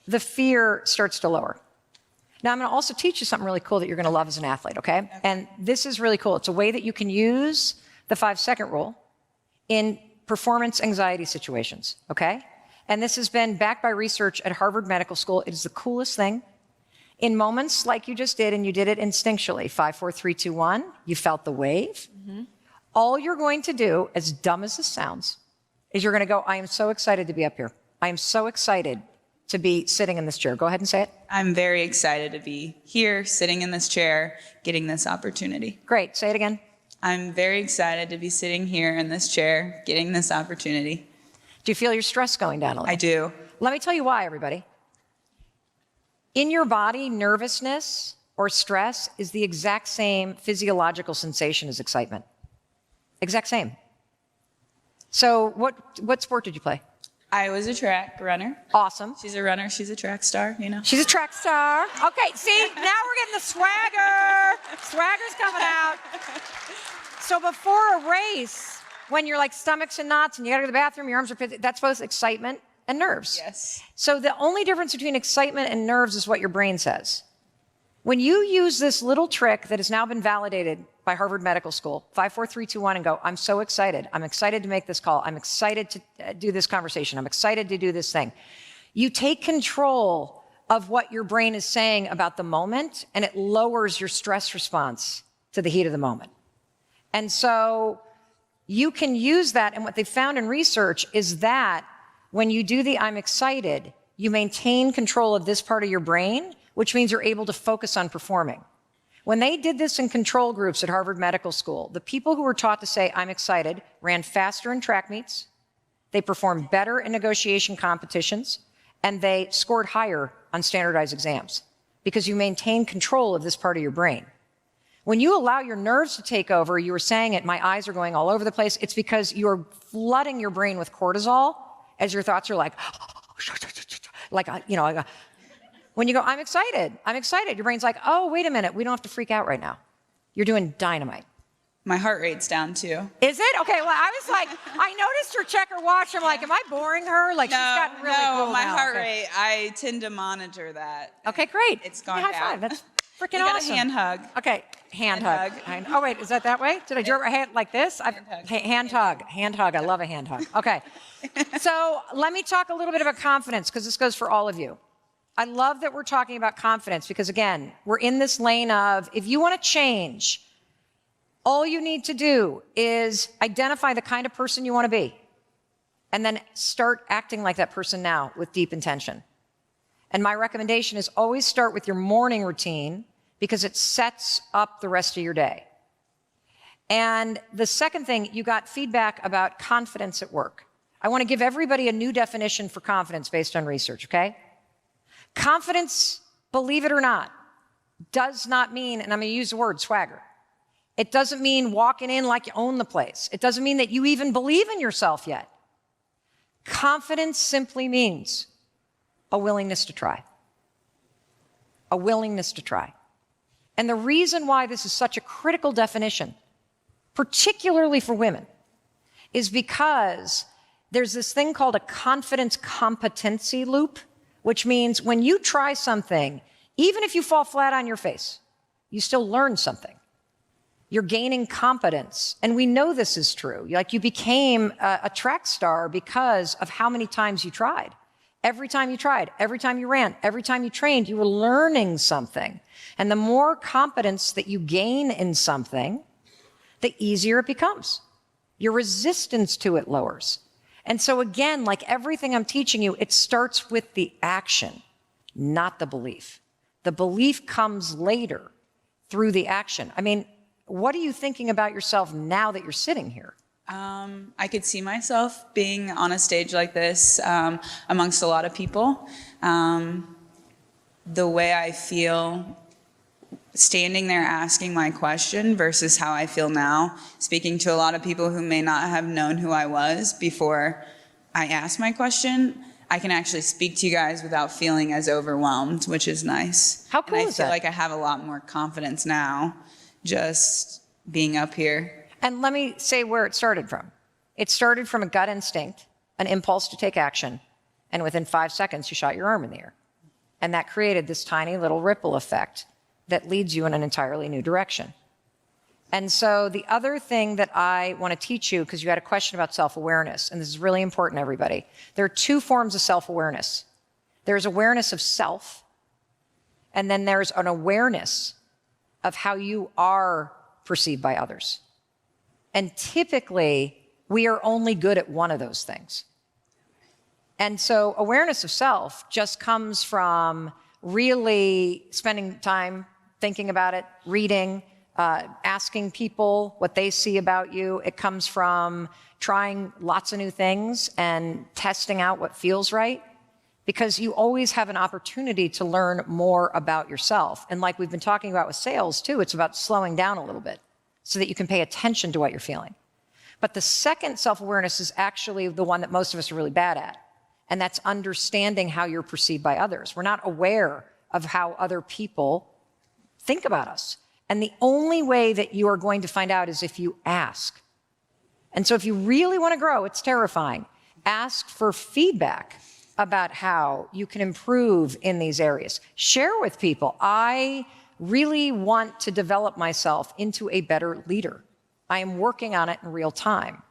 the fear starts to lower. Now, I'm going to also teach you something really cool that you're going to love as an athlete, okay? And this is really cool. It's a way that you can use the 5-second rule in performance anxiety situations, okay? And this has been backed by research at Harvard Medical School. It is the coolest thing. In moments like you just did, and you did it instinctually, 5, 4, 3, 2, 1, you felt the wave. All you're going to do, as dumb as this sounds, is you're going to go, I am so excited to be up here. I am so excited to be sitting in this chair. Go ahead and say it. I'm very excited to be here, sitting in this chair, getting this opportunity. Great. Say it again. I'm very excited to be sitting here in this chair, getting this opportunity. Do you feel your stress going down a little? I do. Let me tell you why, everybody. In your body, nervousness or stress is the exact same physiological sensation as excitement. Exact same. So what sport did you play? I was a track runner. Awesome. She's a runner. She's a track star, you know. She's a track star. Okay, see, now we're getting the swagger. Swagger's coming out. So before a race, when you're like stomachs and knots and you gotta go to the bathroom, your arms are, that's both excitement. and nerves. Yes. So the only difference between excitement and nerves is what your brain says. When you use this little trick that has now been validated by Harvard Medical School, 5, 4, 3, 2, 1, and go, I'm so excited. I'm excited to make this call. I'm excited to do this conversation. I'm excited to do this thing. You take control of what your brain is saying about the moment, and it lowers your stress response to the heat of the moment. And so you can use that. And what they found in research is that when you do the I'm excited, you maintain control of this part of your brain, which means you're able to focus on performing. When they did this in control groups at Harvard Medical School, the people who were taught to say, I'm excited, ran faster in track meets, they performed better in negotiation competitions, and they scored higher on standardized exams because you maintain control of this part of your brain. When you allow your nerves to take over, you were saying it, my eyes are going all over the place, it's because you're flooding your brain with cortisol as your thoughts are like, when you go, I'm excited, your brain's like, oh, wait a minute, we don't have to freak out right now. You're doing dynamite. My heart rate's down too. Is it? Okay, well, I was like, I noticed her check her watch. I'm like, am I boring her? Like, she's gotten really cool my now. heart Okay. rate, I tend to monitor that. Okay, great. It's gone High down. five. That's freaking We got awesome. a hand hug. Okay, hand hug. hug. Oh, wait, is that way? Did I do a hand like this? Hand hug. Hand hug. I love a hand hug. Okay. So let me talk a little bit about confidence because this goes for all of you. I love that we're talking about confidence because, again, we're in this lane of if you want to change, all you need to do is identify the kind of person you want to be and then start acting like that person now with deep intention. And my recommendation is always start with your morning routine because it sets up the rest of your day. And the second thing, you got feedback about confidence at work. I want to give everybody a new definition for confidence based on research, okay? Confidence, believe it or not, does not mean, and I'm going to use the word swagger. It doesn't mean walking in like you own the place. It doesn't mean that you even believe in yourself yet. Confidence simply means a willingness to try. A willingness to try. And the reason why this is such a critical definition, particularly for women, is because there's this thing called a confidence competency loop, which means when you try something, even if you fall flat on your face, you still learn something. You're gaining competence. And we know this is true. Like you became a track star because of how many times you tried. Every time you tried, every time you ran, every time you trained, you were learning something. And the more competence that you gain in something, the easier it becomes. Your resistance to it lowers. And so again, like everything I'm teaching you, it starts with the action, not the belief. The belief comes later through the action. I mean, what are you thinking about yourself now that you're sitting here? I could see myself being on a stage like this amongst a lot of people. The way I feel standing there asking my question versus how I feel now, speaking to a lot of people who may not have known who I was before I asked my question, I can actually speak to you guys without feeling as overwhelmed, which is nice. How cool and is that? I feel like I have a lot more confidence now just being up here. And let me say where it started from. It started from a gut instinct, an impulse to take action, and within 5 seconds, you shot your arm in the air. And that created this tiny little ripple effect that leads you in an entirely new direction. And so the other thing that I want to teach you, because you had a question about self-awareness, and this is really important, everybody. There are 2 forms of self-awareness. There's awareness of self, and then there's an awareness of how you are perceived by others. And typically, we are only good at one of those things. And so awareness of self just comes from really spending time thinking about it, reading, asking people what they see about you. It comes from trying lots of new things and testing out what feels right, because you always have an opportunity to learn more about yourself. And like we've been talking about with sales too, it's about slowing down a little bit so that you can pay attention to what you're feeling. But the second self-awareness is actually the one that most of us are really bad at. And that's understanding how you're perceived by others. We're not aware of how other people think about us. And the only way that you are going to find out is if you ask. And so if you really want to grow, it's terrifying. Ask for feedback about how you can improve in these areas. Share with people, I really want to develop myself into a better leader. I am working on it in real time.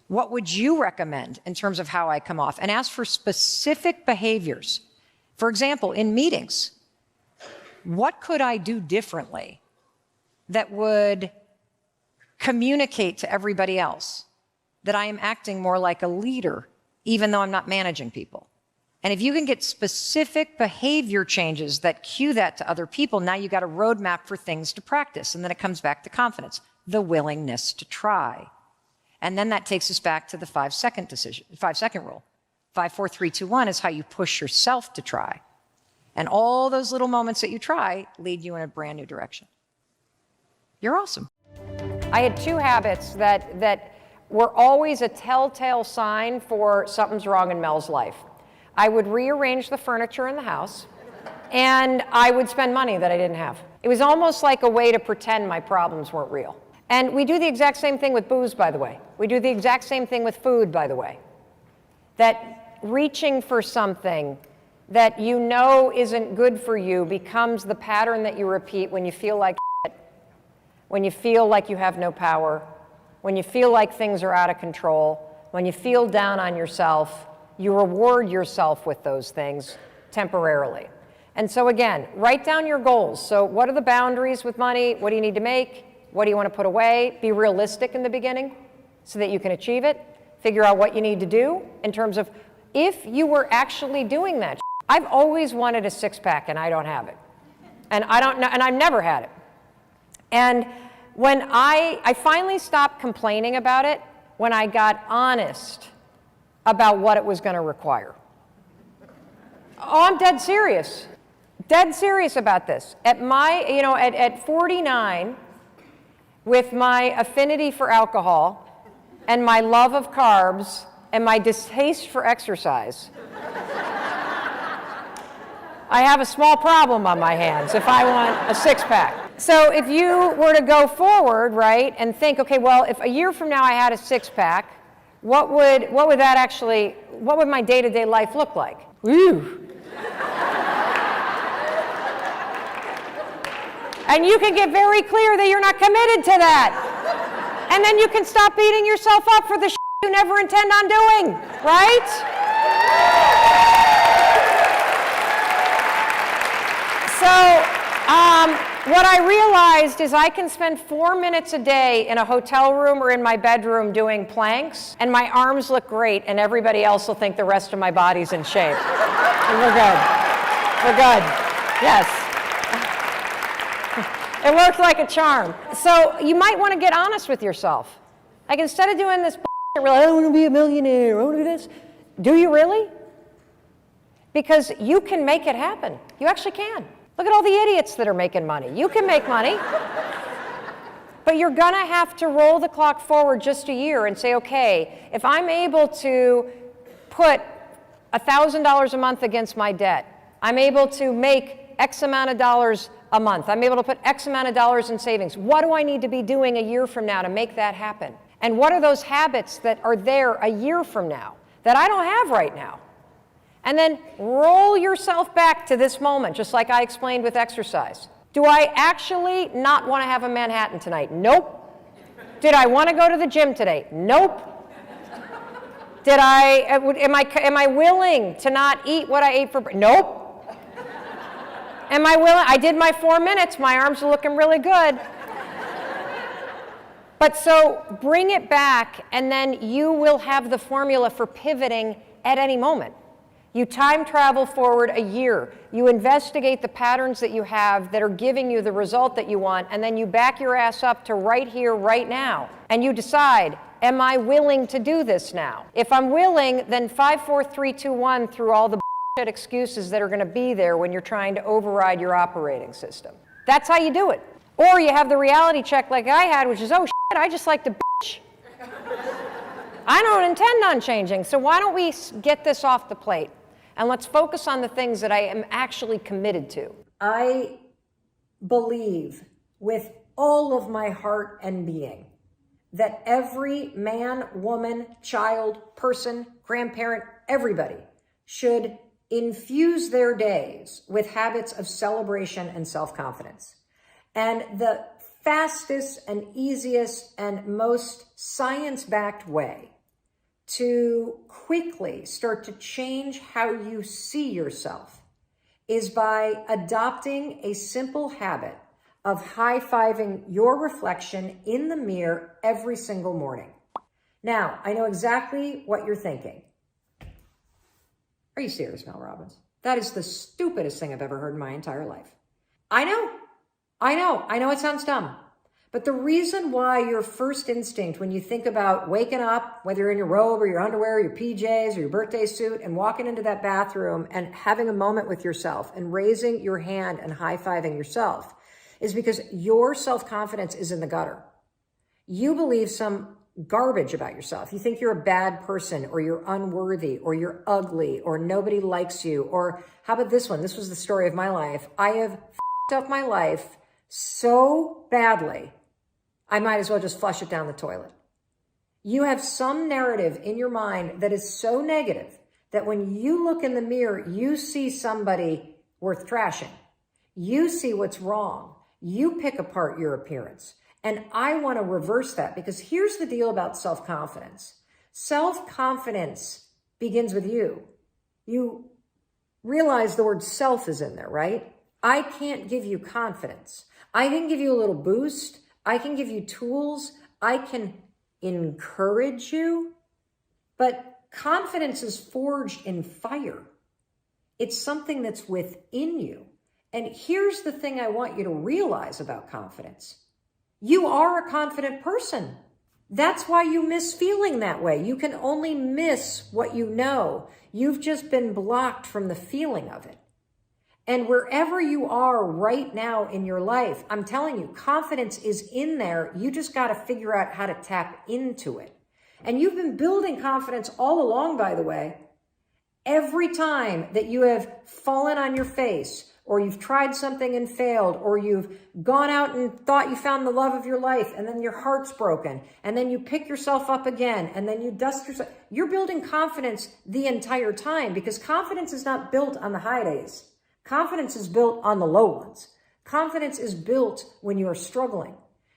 What would you recommend in terms of how I come off? And ask for specific behaviors. For example, in meetings, what could I do differently that would communicate to everybody else that I am acting more like a leader, even though I'm not managing people? And if you can get specific behavior changes that cue that to other people, now you got a roadmap for things to practice. And then it comes back to confidence, the willingness to try. And then that takes us back to the 5-second rule. 5, 4, 3, 2, 1 is how you push yourself to try. And all those little moments that you try lead you in a brand new direction. You're awesome. I had 2 habits that were always a telltale sign for something's wrong in Mel's life. I would rearrange the furniture in the house, and I would spend money that I didn't have. It was almost like a way to pretend my problems weren't real. And we do the exact same thing with booze, by the way. We do the exact same thing with food, by the way. That reaching for something that you know isn't good for you becomes the pattern that you repeat when you feel like shit, when you feel like you have no power, when you feel like things are out of control, when you feel down on yourself. You reward yourself with those things temporarily. And so again, write down your goals. So what are the boundaries with money? What do you need to make? What do you want to put away? Be realistic in the beginning so that you can achieve it. Figure out what you need to do in terms of if you were actually doing that. I've always wanted a 6-pack and I don't have it. And I don't know, and I've never had it. And when I finally stopped complaining about it when I got honest about what it was going to require. Oh, I'm dead serious about this. At my, at 49, with my affinity for alcohol and my love of carbs and my distaste for exercise, I have a small problem on my hands if I want a 6-pack. So if you were to go forward, right, and think, okay, well, if a year from now I had a 6-pack, what would my day-to-day life look like? Woo. And you can get very clear that you're not committed to that. And then you can stop beating yourself up for the shit you never intend on doing, right? So, what I realized is I can spend 4 minutes a day in a hotel room or in my bedroom doing planks, and my arms look great, and everybody else will think the rest of my body's in shape. And we're good. We're good. Yes. It worked like a charm. So you might want to get honest with yourself. Like instead of doing this really, I want to be a millionaire, I want to do this. Do you really? Because you can make it happen. You actually can. Look at all the idiots that are making money. You can make money. But you're going to have to roll the clock forward just a year and say, okay, if I'm able to put $1,000 a month against my debt, I'm able to make X amount of dollars a month, I'm able to put X amount of dollars in savings. What do I need to be doing a year from now to make that happen? And what are those habits that are there a year from now that I don't have right now? And then roll yourself back to this moment, just like I explained with exercise. Do I actually not want to have a Manhattan tonight? Nope. Did I want to go to the gym today? Nope. Am I willing to not eat what I ate for breakfast? Nope. Am I willing? I did my 4 minutes. My arms are looking really good. But so bring it back, and then you will have the formula for pivoting at any moment. You time travel forward a year. You investigate the patterns that you have that are giving you the result that you want, and then you back your ass up to right here, right now. And you decide, am I willing to do this now? If I'm willing, then 5, 4, 3, 2, 1 through all the excuses that are going to be there when you're trying to override your operating system. That's how you do it. Or you have the reality check like I had, which is, oh shit, I just like to bitch. I don't intend on changing, so why don't we get this off the plate? And let's focus on the things that I am actually committed to. I believe with all of my heart and being that every man, woman, child, person, grandparent, everybody should infuse their days with habits of celebration and self-confidence. And the fastest and easiest and most science-backed way to quickly start to change how you see yourself is by adopting a simple habit of high-fiving your reflection in the mirror every single morning. Now, I know exactly what you're thinking. Are you serious, Mel Robbins? That is the stupidest thing I've ever heard in my entire life. I know it sounds dumb. But the reason why your first instinct when you think about waking up, whether you're in your robe or your underwear, or your PJs or your birthday suit, and walking into that bathroom and having a moment with yourself and raising your hand and high-fiving yourself is because your self-confidence is in the gutter. You believe some garbage about yourself. You think you're a bad person, or you're unworthy, or you're ugly, or nobody likes you. Or how about this one? This was the story of my life. I have f***ed up my life so badly, I might as well just flush it down the toilet. You have some narrative in your mind that is so negative that when you look in the mirror, you see somebody worth trashing. You see what's wrong. You pick apart your appearance. And I want to reverse that, because here's the deal about self-confidence. Self-confidence begins with you. You realize the word self is in there, right? I can't give you confidence. I can give you a little boost. I can give you tools. I can encourage you. But confidence is forged in fire. It's something that's within you. And here's the thing I want you to realize about confidence. You are a confident person. That's why you miss feeling that way. You can only miss what you know. You've just been blocked from the feeling of it. And wherever you are right now in your life, I'm telling you, confidence is in there. You just got to figure out how to tap into it. And you've been building confidence all along, by the way. Every time that you have fallen on your face, or you've tried something and failed, or you've gone out and thought you found the love of your life, and then your heart's broken, and then you pick yourself up again, and then you dust yourself. You're building confidence the entire time, because confidence is not built on the high days. Confidence is built on the low ones. Confidence is built when you are struggling.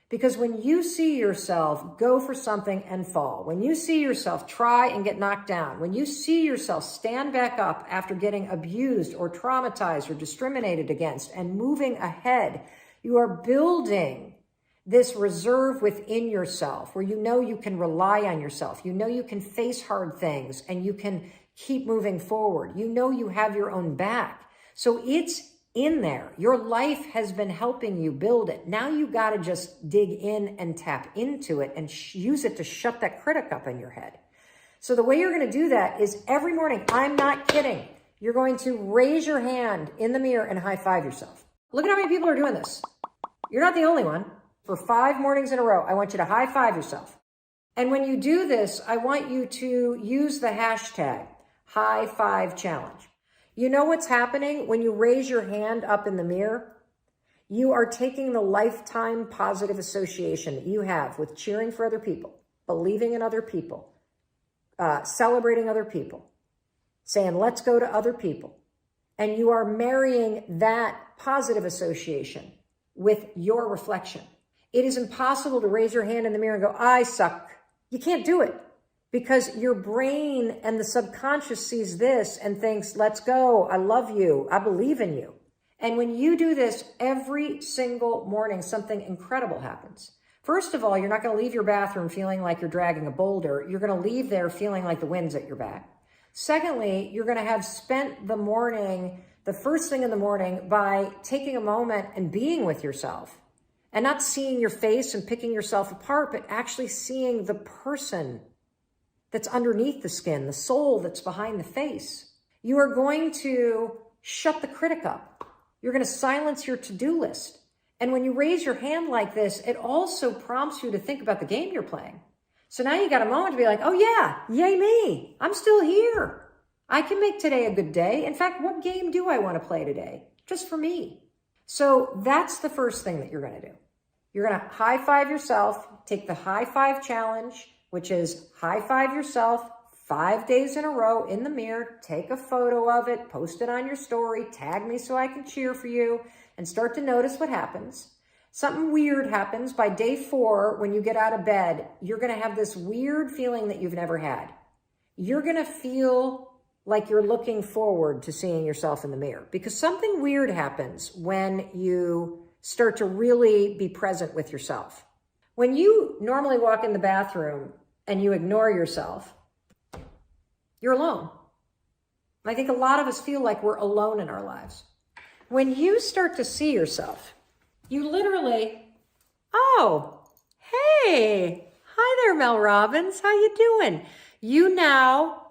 Because when you see yourself go for something and fall, when you see yourself try and get knocked down, when you see yourself stand back up after getting abused or traumatized or discriminated against and moving ahead, you are building this reserve within yourself where you know you can rely on yourself. You know you can face hard things and you can keep moving forward. You know you have your own back. So it's in there. Your life has been helping you build it. Now you got to just dig in and tap into it and use it to shut that critic up in your head. So the way you're going to do that is every morning, I'm not kidding, you're going to raise your hand in the mirror and high five yourself. Look at how many people are doing this. You're not the only one. For 5 mornings in a row, I want you to high five yourself. And when you do this, I want you to use the hashtag high five challenge. You know what's happening when you raise your hand up in the mirror? You are taking the lifetime positive association that you have with cheering for other people, believing in other people, celebrating other people, saying, let's go to other people. And you are marrying that positive association with your reflection. It is impossible to raise your hand in the mirror and go, I suck. You can't do it. Because your brain and the subconscious sees this and thinks, let's go, I love you, I believe in you. And when you do this every single morning, something incredible happens. First of all, you're not going to leave your bathroom feeling like you're dragging a boulder. You're going to leave there feeling like the wind's at your back. Secondly, you're going to have spent the morning, the first thing in the morning, by taking a moment and being with yourself. And not seeing your face and picking yourself apart, but actually seeing the person that's underneath the skin, the soul that's behind the face. You are going to shut the critic up. You're going to silence your to-do list. And when you raise your hand like this, it also prompts you to think about the game you're playing. So now you got a moment to be like, oh yeah, yay me. I'm still here. I can make today a good day. In fact, what game do I want to play today? Just for me. So that's the first thing that you're going to do. You're going to high five yourself, take the high five challenge, which is high five yourself 5 days in a row in the mirror, take a photo of it, post it on your story, tag me so I can cheer for you, and start to notice what happens. Something weird happens by day 4 when you get out of bed. You're going to have this weird feeling that you've never had. You're going to feel like you're looking forward to seeing yourself in the mirror, because something weird happens when you start to really be present with yourself. When you normally walk in the bathroom and you ignore yourself, you're alone. I think a lot of us feel like we're alone in our lives. When you start to see yourself, you literally, oh, hey, hi there, Mel Robbins. How you doing? You now,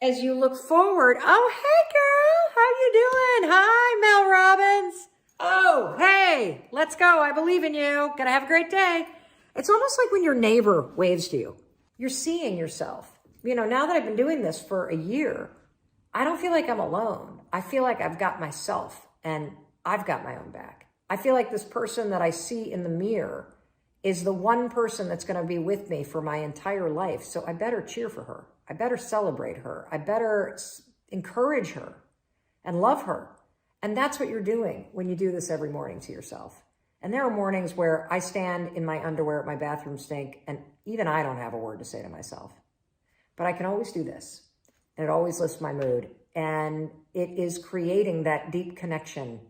as you look forward, oh, hey, girl, how you doing? Hi, Mel Robbins. Oh, hey, let's go. I believe in you. Gonna have a great day. It's almost like when your neighbor waves to you. You're seeing yourself. You know, now that I've been doing this for a year, I don't feel like I'm alone. I feel like I've got myself and I've got my own back. I feel like this person that I see in the mirror is the one person that's going to be with me for my entire life. So I better cheer for her. I better celebrate her. I better encourage her and love her. And that's what you're doing when you do this every morning to yourself. And there are mornings where I stand in my underwear at my bathroom sink and even I don't have a word to say to myself. But I can always do this. And it always lifts my mood. And it is creating that deep connection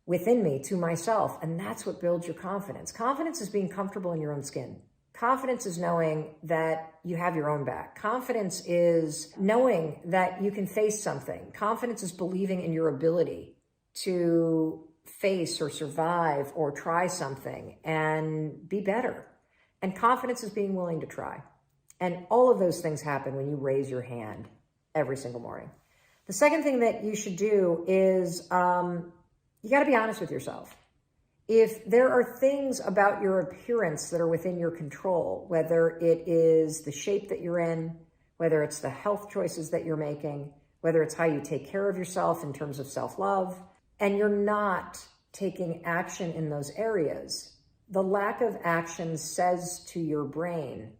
within me to myself. And that's what builds your confidence. Confidence is being comfortable in your own skin. Confidence is knowing that you have your own back. Confidence is knowing that you can face something. Confidence is believing in your ability to face or survive or try something and be better. And confidence is being willing to try. And all of those things happen when you raise your hand every single morning. The second thing that you should do is you got to be honest with yourself. If there are things about your appearance that are within your control, whether it is the shape that you're in, whether it's the health choices that you're making, whether it's how you take care of yourself in terms of self-love, and you're not taking action in those areas, the lack of action says to your brain,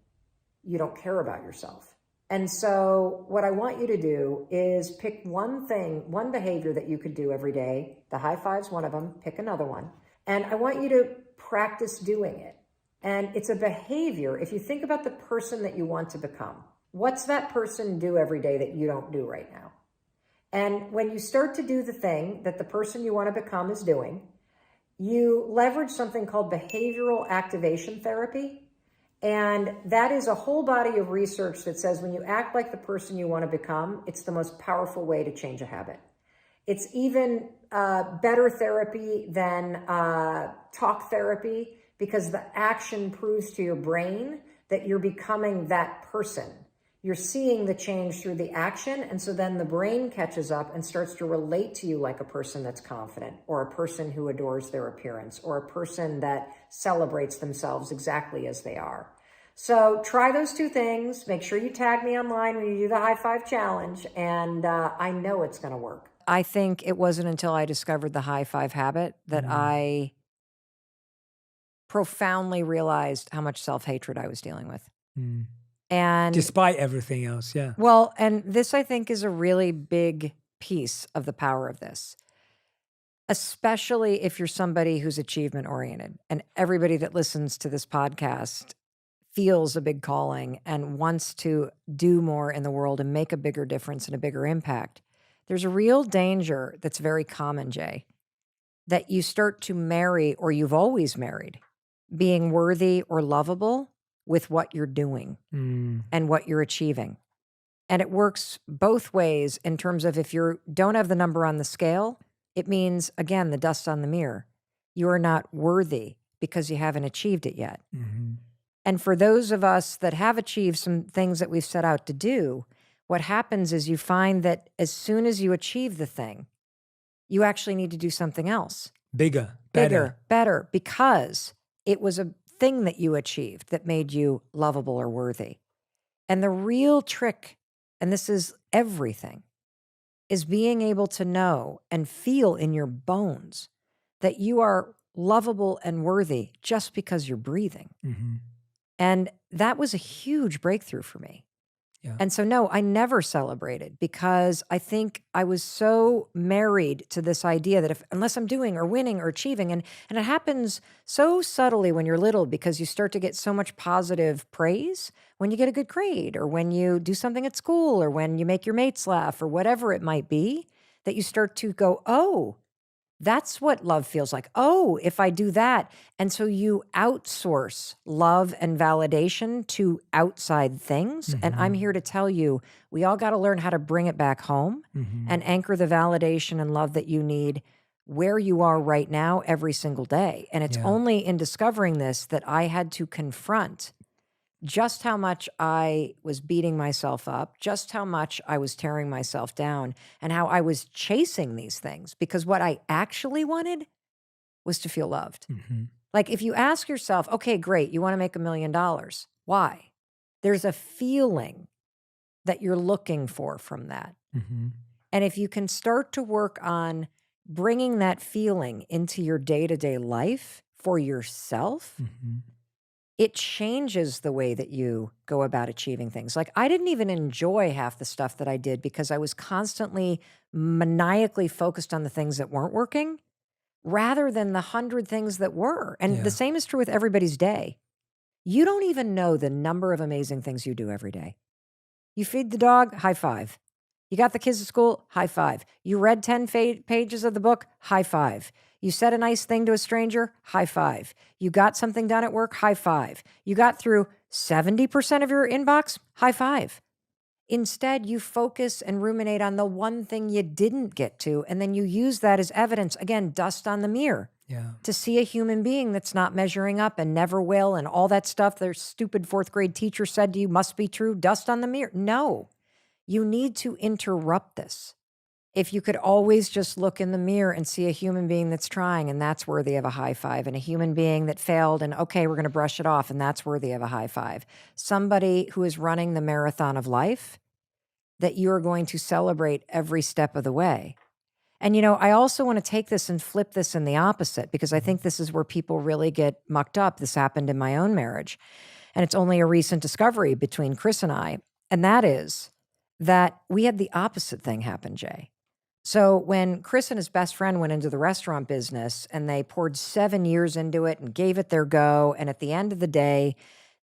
you don't care about yourself. And so what I want you to do is pick one thing, one behavior that you could do every day. The high five's one of them. Pick another one. And I want you to practice doing it. And it's a behavior. If you think about the person that you want to become, what's that person do every day that you don't do right now? And when you start to do the thing that the person you want to become is doing, you leverage something called behavioral activation therapy. And that is a whole body of research that says when you act like the person you want to become, it's the most powerful way to change a habit. It's even better therapy than talk therapy, because the action proves to your brain that you're becoming that person. You're seeing the change through the action. And so then the brain catches up and starts to relate to you like a person that's confident, or a person who adores their appearance, or a person that celebrates themselves exactly as they are. So try those two things. Make sure you tag me online when you do the high five challenge. And I know it's going to work. I think it wasn't until I discovered the high five habit that I profoundly realized how much self-hatred I was dealing with. And despite everything else, yeah. well, and this I think is a really big piece of the power of this, especially if you're somebody who's achievement oriented. And everybody that listens to this podcast feels a big calling and wants to do more in the world and make a bigger difference and a bigger impact. There's a real danger that's very common, Jay, that you start to marry, or you've always married, being worthy or lovable with what you're doing and what you're achieving. And it works both ways in terms of if you don't have the number on the scale, it means, again, the dust on the mirror. You are not worthy because you haven't achieved it yet. And for those of us that have achieved some things that we've set out to do, what happens is you find that as soon as you achieve the thing, you actually need to do something else. Bigger, better, because it was a thing that you achieved that made you lovable or worthy. And the real trick, and this is everything, is being able to know and feel in your bones that you are lovable and worthy just because you're breathing. And that was a huge breakthrough for me. Yeah. And so, no, I never celebrated because I think I was so married to this idea that unless I'm doing or winning or achieving, and it happens so subtly when you're little because you start to get so much positive praise when you get a good grade or when you do something at school or when you make your mates laugh or whatever it might be, that you start to go, oh, that's what love feels like. Oh, if I do that. And so you outsource love and validation to outside things. And I'm here to tell you, we all got to learn how to bring it back home and anchor the validation and love that you need where you are right now every single day. And it's only in discovering this that I had to confront just how much I was beating myself up, just how much I was tearing myself down, and how I was chasing these things. Because what I actually wanted was to feel loved. Like if you ask yourself, okay, great, you want to make $1 million. Why? There's a feeling that you're looking for from that. And if you can start to work on bringing that feeling into your day-to-day life for yourself, it changes the way that you go about achieving things. Like I didn't even enjoy half the stuff that I did because I was constantly maniacally focused on the things that weren't working rather than the 100 things that were. And the same is true with everybody's day. You don't even know the number of amazing things you do every day. You feed the dog, high five. You got the kids at school, high five. You read 10 pages of the book, high five. You said a nice thing to a stranger, high five. You got something done at work, high five. You got through 70% of your inbox, high five. Instead, you focus and ruminate on the one thing you didn't get to, and then you use that as evidence, again, dust on the mirror, to see a human being that's not measuring up and never will, and all that stuff their stupid fourth grade teacher said to you must be true, dust on the mirror. No, you need to interrupt this. If you could always just look in the mirror and see a human being that's trying and that's worthy of a high five, and a human being that failed and okay, we're going to brush it off and that's worthy of a high five. Somebody who is running the marathon of life that you're going to celebrate every step of the way. And, you know, I also want to take this and flip this in the opposite because I think this is where people really get mucked up. This happened in my own marriage. And it's only a recent discovery between Chris and I. And that is that we had the opposite thing happen, Jay. So when Chris and his best friend went into the restaurant business and they poured 7 years into it and gave it their go, and at the end of the day,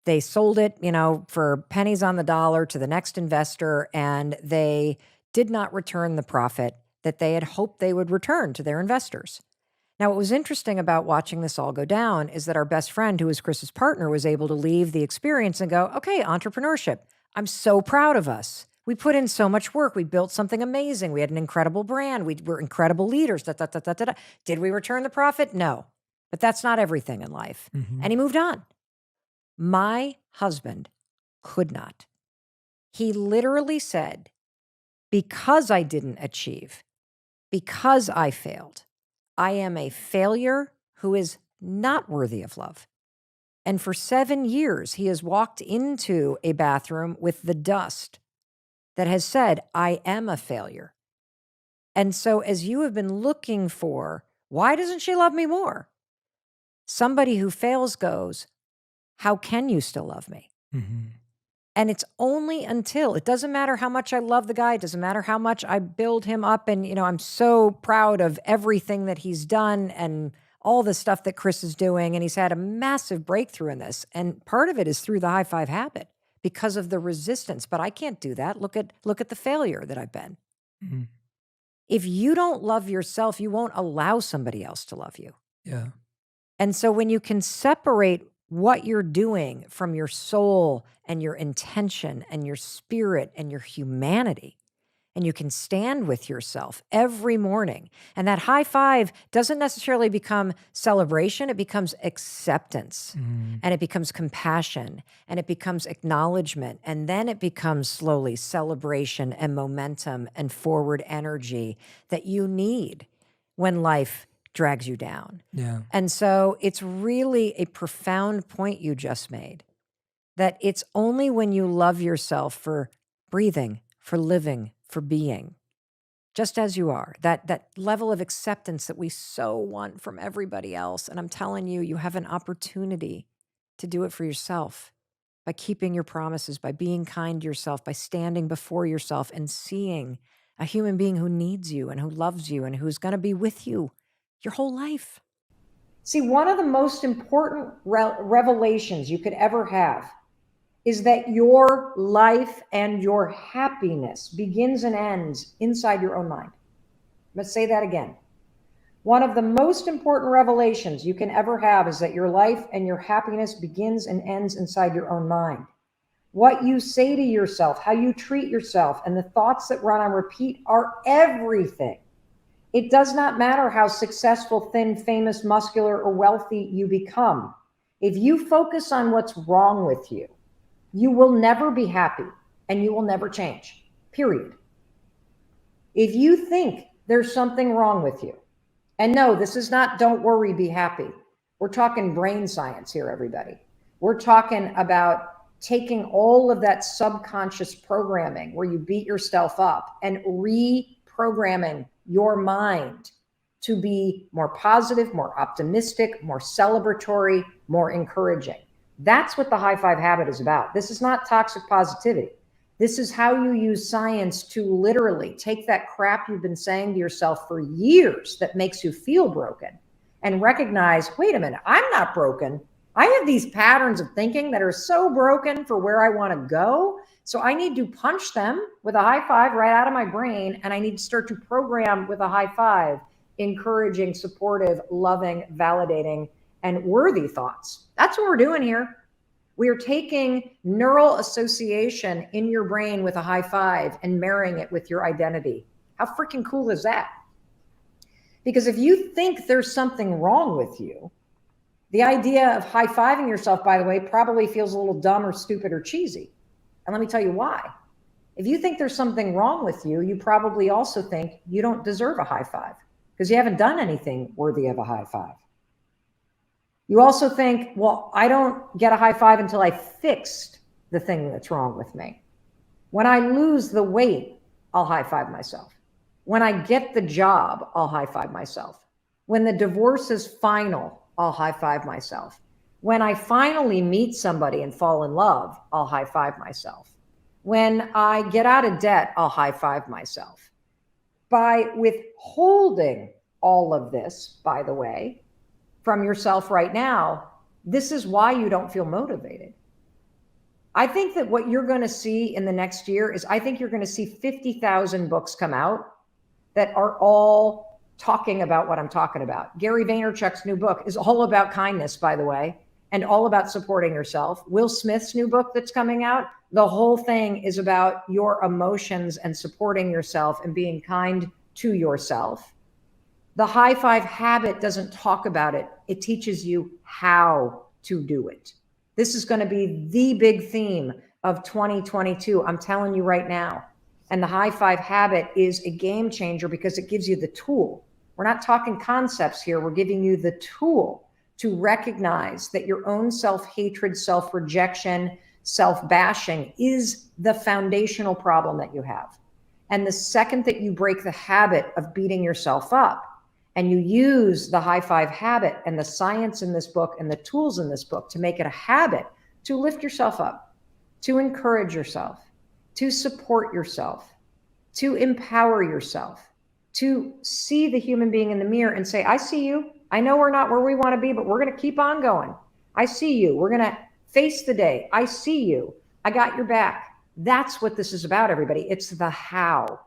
they sold it, you know, for pennies on the dollar to the next investor, and they did not return the profit that they had hoped they would return to their investors. Now, what was interesting about watching this all go down is that our best friend, who was Chris's partner, was able to leave the experience and go, okay, entrepreneurship. I'm so proud of us. We put in so much work. We built something amazing. We had an incredible brand. We were incredible leaders. Da, da, da, da, da, da. Did we return the profit? No. But that's not everything in life. And he moved on. My husband could not. He literally said, because I didn't achieve, because I failed, I am a failure who is not worthy of love. And for 7 years, he has walked into a bathroom with the dust that has said, I am a failure. And so as you have been looking for, why doesn't she love me more? Somebody who fails goes, how can you still love me? And it's only until, it doesn't matter how much I love the guy, it doesn't matter how much I build him up, and, you know, I'm so proud of everything that he's done and all the stuff that Chris is doing, and he's had a massive breakthrough in this. And part of it is through the high five habit because of the resistance. But I can't do that. Look at the failure that I've been. If you don't love yourself, you won't allow somebody else to love you. Yeah. And so when you can separate what you're doing from your soul and your intention and your spirit and your humanity, and you can stand with yourself every morning, and that high five doesn't necessarily become celebration, it becomes acceptance, and it becomes compassion, and it becomes acknowledgement, and then it becomes slowly celebration and momentum and forward energy that you need when life drags you down. Yeah. And so it's really a profound point you just made, that it's only when you love yourself for breathing, for living, for being, just as you are, that level of acceptance that we so want from everybody else. And I'm telling you, you have an opportunity to do it for yourself by keeping your promises, by being kind to yourself, by standing before yourself and seeing a human being who needs you and who loves you and who's going to be with you your whole life. See, one of the most important revelations you could ever have is that your life and your happiness begins and ends inside your own mind. Let's say that again. One of the most important revelations you can ever have is that your life and your happiness begins and ends inside your own mind. What you say to yourself, how you treat yourself, and the thoughts that run on repeat are everything. It does not matter how successful, thin, famous, muscular, or wealthy you become. If you focus on what's wrong with you, you will never be happy and you will never change, period. If you think there's something wrong with you, and no, this is not don't worry, be happy. We're talking brain science here, everybody. We're talking about taking all of that subconscious programming where you beat yourself up and reprogramming your mind to be more positive, more optimistic, more celebratory, more encouraging. That's what the high five habit is about. This is not toxic positivity. This is how you use science to literally take that crap you've been saying to yourself for years that makes you feel broken and recognize, wait a minute, I'm not broken. I have these patterns of thinking that are so broken for where I want to go. So I need to punch them with a high five right out of my brain. And I need to start to program with a high five, encouraging, supportive, loving, validating, and worthy thoughts. That's what we're doing here. We are taking neural association in your brain with a high five and marrying it with your identity. How freaking cool is that? Because if you think there's something wrong with you, the idea of high-fiving yourself, by the way, probably feels a little dumb or stupid or cheesy. And let me tell you why. If you think there's something wrong with you, you probably also think you don't deserve a high five because you haven't done anything worthy of a high five. You also think, well, I don't get a high five until I fixed the thing that's wrong with me. When I lose the weight, I'll high five myself. When I get the job, I'll high five myself. When the divorce is final, I'll high five myself. When I finally meet somebody and fall in love, I'll high five myself. When I get out of debt, I'll high five myself. By withholding all of this, by the way, from yourself right now, this is why you don't feel motivated. I think that what you're going to see in the next year is I think you're going to see 50,000 books come out that are all talking about what I'm talking about. Gary Vaynerchuk's new book is all about kindness, by the way, and all about supporting yourself. Will Smith's new book that's coming out, the whole thing is about your emotions and supporting yourself and being kind to yourself. The high five habit doesn't talk about it. It teaches you how to do it. This is going to be the big theme of 2022. I'm telling you right now. And the high five habit is a game changer because it gives you the tool. We're not talking concepts here. We're giving you the tool to recognize that your own self-hatred, self-rejection, self-bashing is the foundational problem that you have. And the second that you break the habit of beating yourself up and you use the high five habit and the science in this book and the tools in this book to make it a habit to lift yourself up, to encourage yourself, to support yourself, to empower yourself, to see the human being in the mirror and say, I see you. I know we're not where we want to be, but we're going to keep on going. I see you. We're going to face the day. I see you. I got your back. That's what this is about, everybody. It's the how.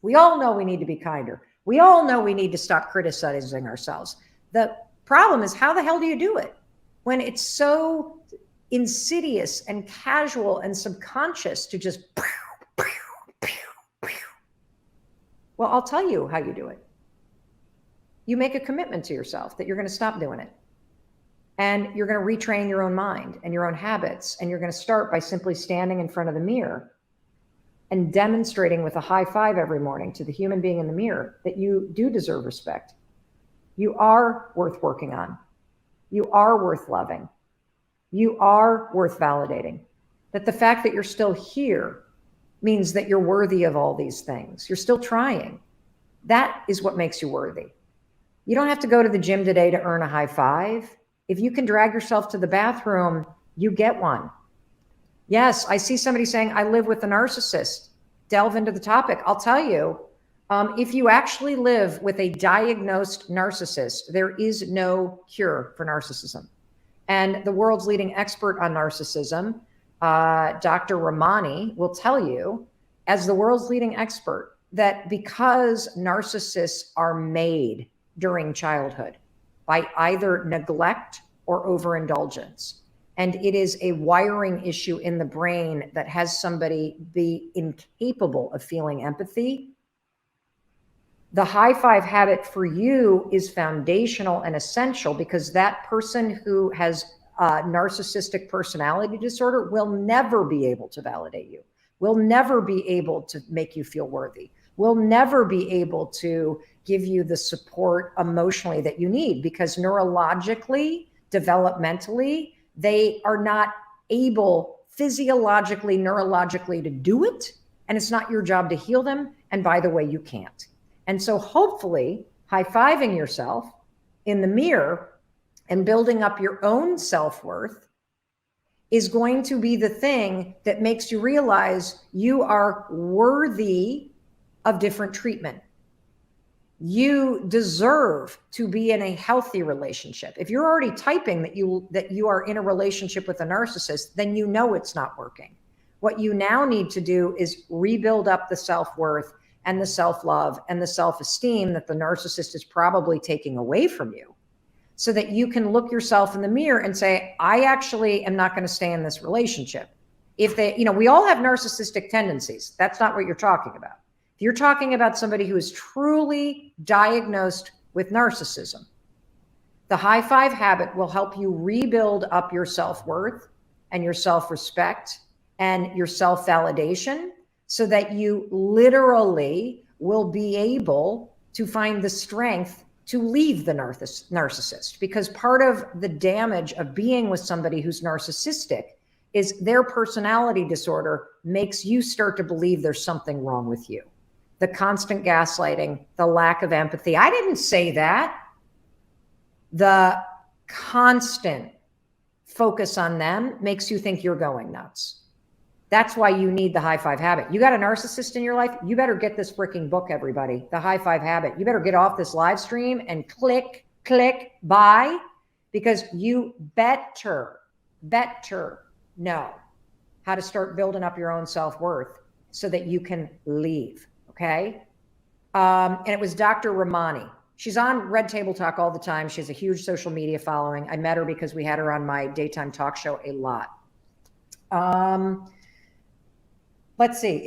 We all know we need to be kinder. We all know we need to stop criticizing ourselves. The problem is, how the hell do you do it when it's so insidious and casual and subconscious to just, well, I'll tell you how you do it. You make a commitment to yourself that you're going to stop doing it. And you're going to retrain your own mind and your own habits. And you're going to start by simply standing in front of the mirror and demonstrating with a high five every morning to the human being in the mirror that you do deserve respect. You are worth working on. You are worth loving. You are worth validating. That the fact that you're still here means that you're worthy of all these things. You're still trying. That is what makes you worthy. You don't have to go to the gym today to earn a high five. If you can drag yourself to the bathroom, you get one. Yes, I see somebody saying, I live with a narcissist. Delve into the topic. I'll tell you, if you actually live with a diagnosed narcissist, there is no cure for narcissism. And the world's leading expert on narcissism, Dr. Ramani, will tell you, as the world's leading expert, that because narcissists are made during childhood by either neglect or overindulgence, and it is a wiring issue in the brain that has somebody be incapable of feeling empathy, the high five habit for you is foundational and essential, because that person who has narcissistic personality disorder will never be able to validate you, will never be able to make you feel worthy, will never be able to give you the support emotionally that you need, because neurologically, developmentally, they are not able physiologically, neurologically to do it. And it's not your job to heal them. And by the way, you can't. And so hopefully high-fiving yourself in the mirror and building up your own self-worth is going to be the thing that makes you realize you are worthy of different treatment. You deserve to be in a healthy relationship. If you're already typing that you are in a relationship with a narcissist, then you know it's not working. What you now need to do is rebuild up the self-worth and the self-love and the self-esteem that the narcissist is probably taking away from you, so that you can look yourself in the mirror and say, I actually am not going to stay in this relationship. If they, we all have narcissistic tendencies. That's not what you're talking about. If you're talking about somebody who is truly diagnosed with narcissism, the high five habit will help you rebuild up your self-worth and your self-respect and your self-validation, so that you literally will be able to find the strength to leave the narcissist. Because part of the damage of being with somebody who's narcissistic is their personality disorder makes you start to believe there's something wrong with you. The constant gaslighting, the lack of empathy. I didn't say that. The constant focus on them makes you think you're going nuts. That's why you need the high five habit. You got a narcissist in your life, you better get this freaking book, everybody, The High Five Habit. You better get off this live stream and click, buy, because you better know how to start building up your own self-worth so that you can leave, okay? And it was Dr. Ramani. She's on Red Table Talk all the time. She has a huge social media following. I met her because we had her on my daytime talk show a lot. Let's see.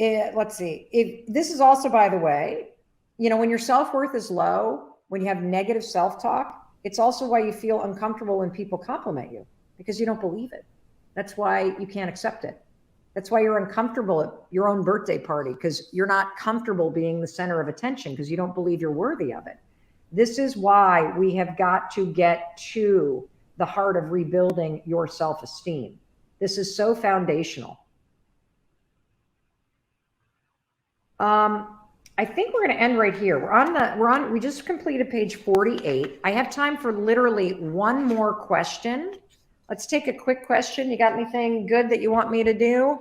If this is also, by the way, when your self-worth is low, when you have negative self-talk, it's also why you feel uncomfortable when people compliment you, because you don't believe it. That's why you can't accept it. That's why you're uncomfortable at your own birthday party, because you're not comfortable being the center of attention, because you don't believe you're worthy of it. This is why we have got to get to the heart of rebuilding your self-esteem. This is so foundational. I think we're going to end right here. We just completed page 48. I have time for literally one more question. Let's take a quick question. You got anything good that you want me to do?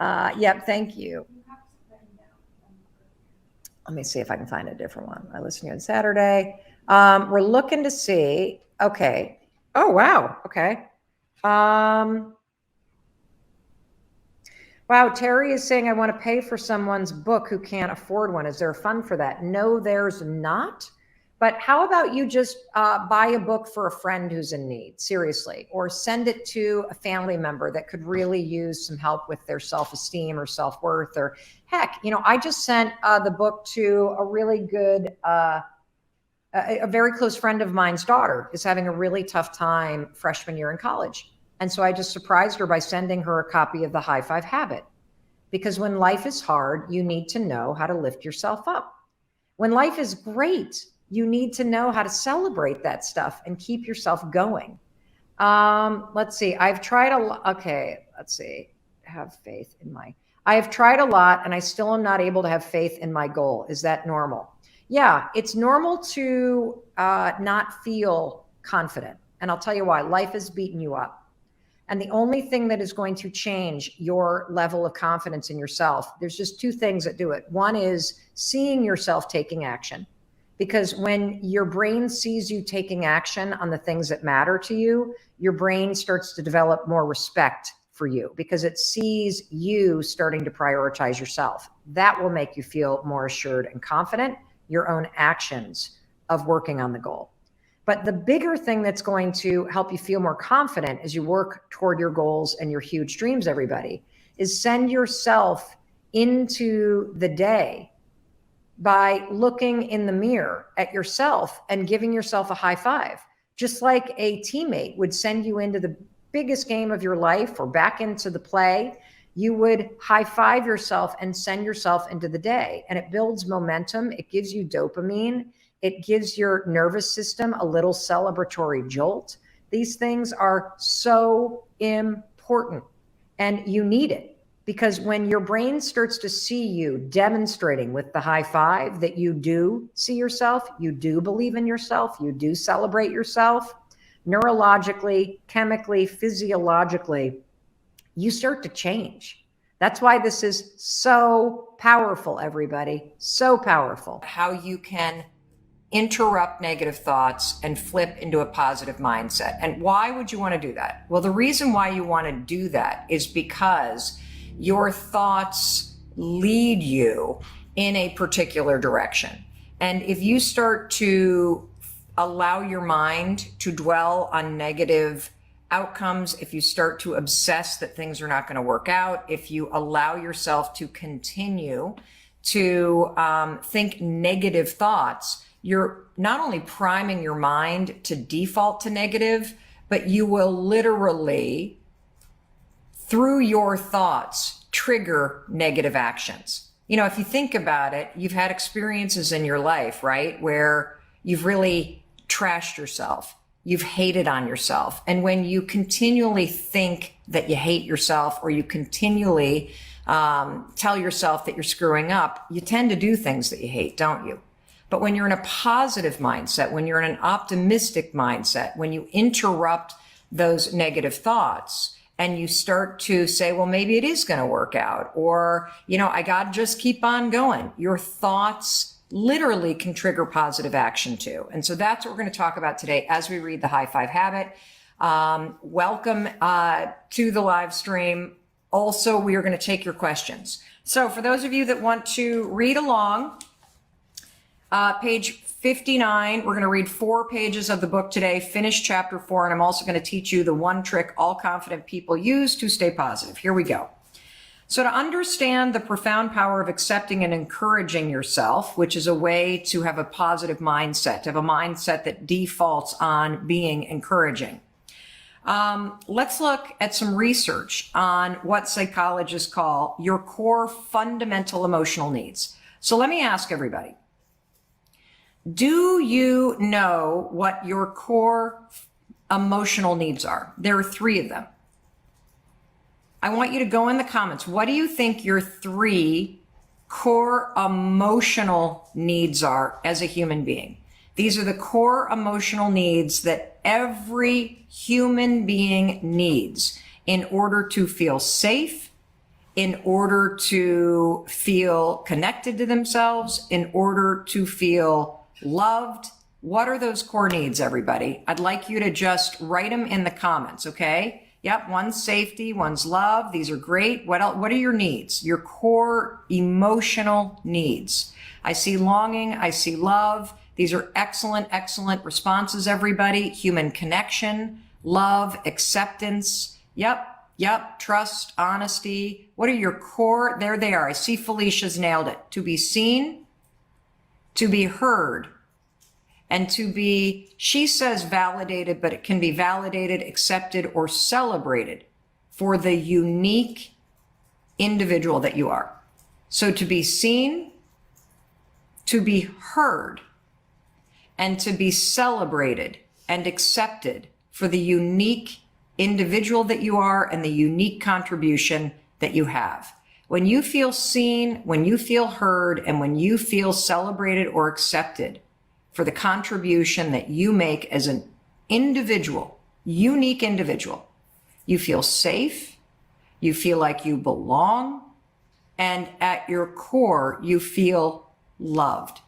Yep. Thank you. Let me see if I can find a different one. I listened to you on Saturday. We're looking to see. Okay. Oh, wow. Okay. Wow, Terry is saying, I want to pay for someone's book who can't afford one. Is there a fund for that? No, there's not. But how about you just buy a book for a friend who's in need, seriously, or send it to a family member that could really use some help with their self-esteem or self-worth, or heck, I just sent the book to a really good, a very close friend of mine's daughter is having a really tough time freshman year in college. And so I just surprised her by sending her a copy of The High Five Habit, because when life is hard, you need to know how to lift yourself up. When life is great, you need to know how to celebrate that stuff and keep yourself going. Let's see. I've tried let's see. Have faith in my, I have tried a lot and I still am not able to have faith in my goal. Is that normal? Yeah, it's normal to not feel confident. And I'll tell you why. Life has beaten you up. And the only thing that is going to change your level of confidence in yourself, there's just two things that do it. One is seeing yourself taking action. Because when your brain sees you taking action on the things that matter to you, your brain starts to develop more respect for you because it sees you starting to prioritize yourself. That will make you feel more assured and confident, your own actions of working on the goal. But the bigger thing that's going to help you feel more confident as you work toward your goals and your huge dreams, everybody, is send yourself into the day by looking in the mirror at yourself and giving yourself a high five, just like a teammate would send you into the biggest game of your life or back into the play. You would high five yourself and send yourself into the day. And it builds momentum. It gives you dopamine. It gives your nervous system a little celebratory jolt. These things are so important and you need it because when your brain starts to see you demonstrating with the high five that you do see yourself, you do believe in yourself, you do celebrate yourself, neurologically, chemically, physiologically, you start to change. That's why this is so powerful, everybody, so powerful. How you can interrupt negative thoughts and flip into a positive mindset. And why would you want to do that? Well, the reason why you want to do that is because your thoughts lead you in a particular direction. And if you start to allow your mind to dwell on negative outcomes, if you start to obsess that things are not going to work out, if you allow yourself to continue to think negative thoughts, you're not only priming your mind to default to negative, but you will literally, through your thoughts, trigger negative actions. You know, if you think about it, you've had experiences in your life, right, where you've really trashed yourself. You've hated on yourself. And when you continually think that you hate yourself or you continually tell yourself that you're screwing up, you tend to do things that you hate, don't you? But when you're in a positive mindset, when you're in an optimistic mindset, when you interrupt those negative thoughts and you start to say, well, maybe it is going to work out, or, you know, I got to just keep on going. Your thoughts literally can trigger positive action too. And so that's what we're going to talk about today as we read the High Five Habit. Welcome to the live stream. Also, we are going to take your questions. So for those of you that want to read along, page 59, we're going to read 4 pages of the book today, finish chapter 4, and I'm also going to teach you the one trick all confident people use to stay positive. Here we go. So to understand the profound power of accepting and encouraging yourself, which is a way to have a positive mindset, to have a mindset that defaults on being encouraging. Let's look at some research on what psychologists call your core fundamental emotional needs. So let me ask everybody, do you know what your core emotional needs are? There are 3 of them. I want you to go in the comments. What do you think your 3 core emotional needs are as a human being? These are the core emotional needs that every human being needs in order to feel safe, in order to feel connected to themselves, in order to feel loved. What are those core needs, everybody? I'd like you to just write them in the comments, okay? Yep, one's safety, one's love. These are great. What else? What are your needs? Your core emotional needs. I see longing. I see love. These are excellent, excellent responses, everybody. Human connection, love, acceptance. Yep, trust, honesty. What are your core? There they are. I see Felicia's nailed it. To be seen, to be heard, and to be, she says validated, but it can be validated, accepted, or celebrated for the unique individual that you are. So to be seen, to be heard, and to be celebrated and accepted for the unique individual that you are and the unique contribution that you have. When you feel seen, when you feel heard, and when you feel celebrated or accepted for the contribution that you make as an individual, unique individual, you feel safe, you feel like you belong, and at your core, you feel loved.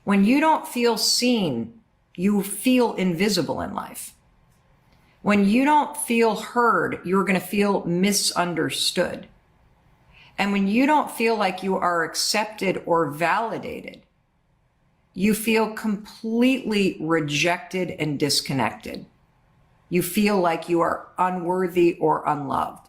When you don't feel seen, you feel invisible in life. When you don't feel heard, you're going to feel misunderstood. And when you don't feel like you are accepted or validated, you feel completely rejected and disconnected. You feel like you are unworthy or unloved.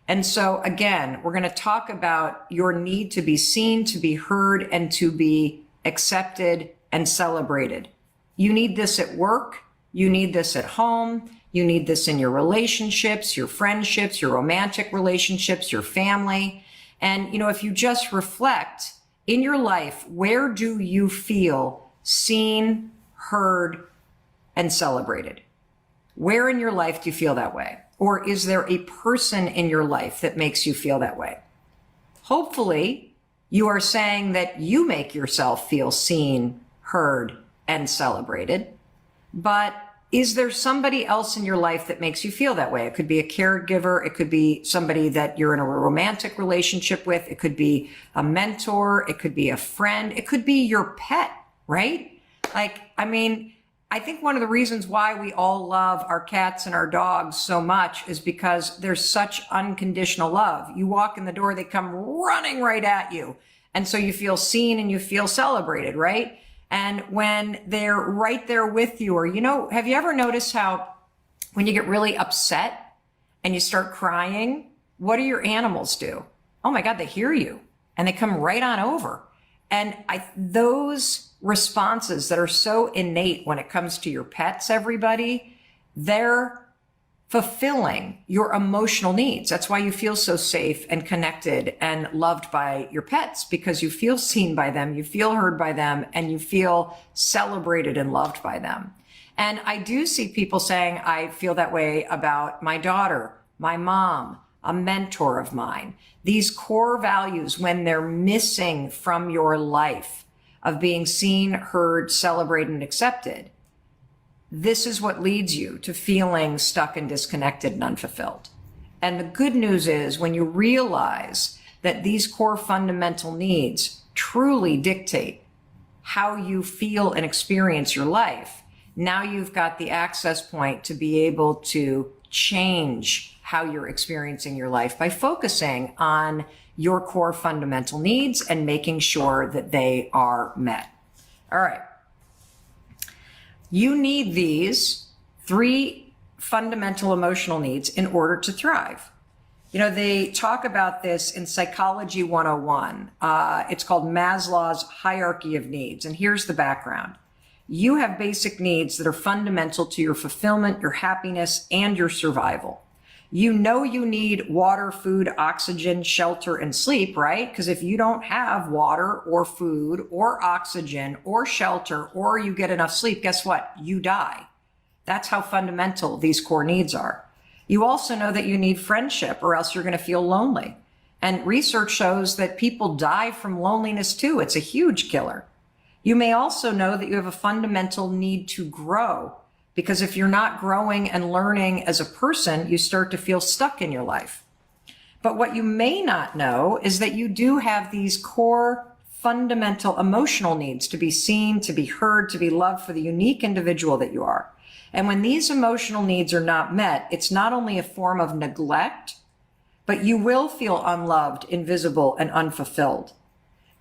And so again, we're going to talk about your need to be seen, to be heard, and to be accepted and celebrated. You need this at work. You need this at home. You need this in your relationships, your friendships, your romantic relationships, your family. And, if you just reflect in your life, where do you feel seen, heard, and celebrated? Where in your life do you feel that way? Or is there a person in your life that makes you feel that way? Hopefully, you are saying that you make yourself feel seen, heard, and celebrated. But is there somebody else in your life that makes you feel that way? It could be a caregiver. It could be somebody that you're in a romantic relationship with. It could be a mentor. It could be a friend. It could be your pet, right? I think one of the reasons why we all love our cats and our dogs so much is because there's such unconditional love. You walk in the door, they come running right at you. And so you feel seen and you feel celebrated, right? And when they're right there with you, or, have you ever noticed how when you get really upset and you start crying, what do your animals do? Oh my God, they hear you and they come right on over. And those responses that are so innate when it comes to your pets, everybody, they're fulfilling your emotional needs. That's why you feel so safe and connected and loved by your pets, because you feel seen by them, you feel heard by them, and you feel celebrated and loved by them. And I do see people saying, I feel that way about my daughter, my mom, a mentor of mine. These core values, when they're missing from your life of being seen, heard, celebrated, and accepted, this is what leads you to feeling stuck and disconnected and unfulfilled. And the good news is, when you realize that these core fundamental needs truly dictate how you feel and experience your life, now you've got the access point to be able to change how you're experiencing your life by focusing on your core fundamental needs and making sure that they are met. All right. You need these 3 fundamental emotional needs in order to thrive. They talk about this in Psychology 101. It's called Maslow's hierarchy of needs. And here's the background. You have basic needs that are fundamental to your fulfillment, your happiness, and your survival. You need water, food, oxygen, shelter, and sleep, right? Because if you don't have water or food or oxygen or shelter, or you get enough sleep, guess what? You die. That's how fundamental these core needs are. You also know that you need friendship, or else you're going to feel lonely. And research shows that people die from loneliness too. It's a huge killer. You may also know that you have a fundamental need to grow, because if you're not growing and learning as a person, you start to feel stuck in your life. But what you may not know is that you do have these core fundamental emotional needs to be seen, to be heard, to be loved for the unique individual that you are. And when these emotional needs are not met, it's not only a form of neglect, but you will feel unloved, invisible, and unfulfilled.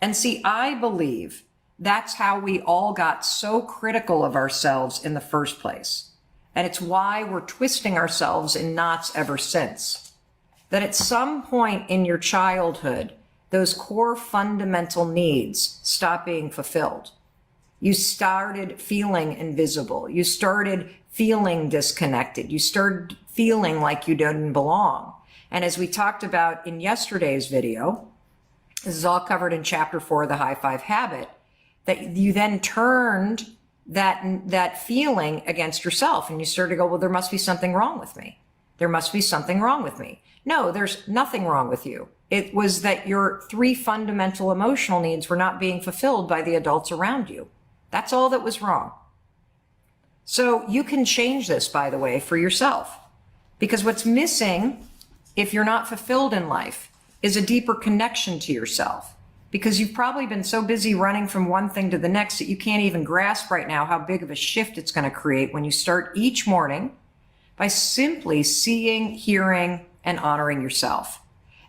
And see, I believe that's how we all got so critical of ourselves in the first place. And it's why we're twisting ourselves in knots ever since. That at some point in your childhood, those core fundamental needs stop being fulfilled. You started feeling invisible. You started feeling disconnected. You started feeling like you didn't belong. And as we talked about in yesterday's video, this is all covered in chapter 4 of the High Five Habit, that you then turned that feeling against yourself, and you started to go, well, there must be something wrong with me. There must be something wrong with me. No, there's nothing wrong with you. It was that your 3 fundamental emotional needs were not being fulfilled by the adults around you. That's all that was wrong. So you can change this, by the way, for yourself. Because what's missing, if you're not fulfilled in life, is a deeper connection to yourself. Because you've probably been so busy running from one thing to the next that you can't even grasp right now how big of a shift it's going to create when you start each morning by simply seeing, hearing, and honoring yourself.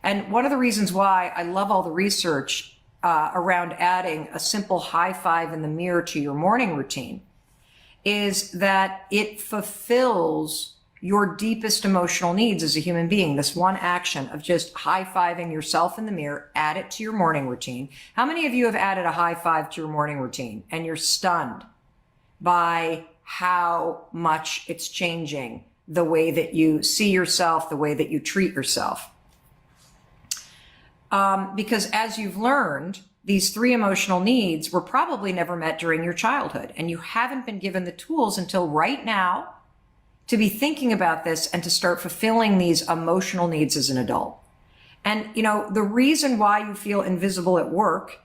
And one of the reasons why I love all the research around adding a simple high five in the mirror to your morning routine is that it fulfills your deepest emotional needs as a human being. This one action of just high-fiving yourself in the mirror, add it to your morning routine. How many of you have added a high five to your morning routine and you're stunned by how much it's changing the way that you see yourself, the way that you treat yourself? Because as you've learned, these 3 emotional needs were probably never met during your childhood, and you haven't been given the tools until right now to be thinking about this and to start fulfilling these emotional needs as an adult. And, you know, the reason why you feel invisible at work,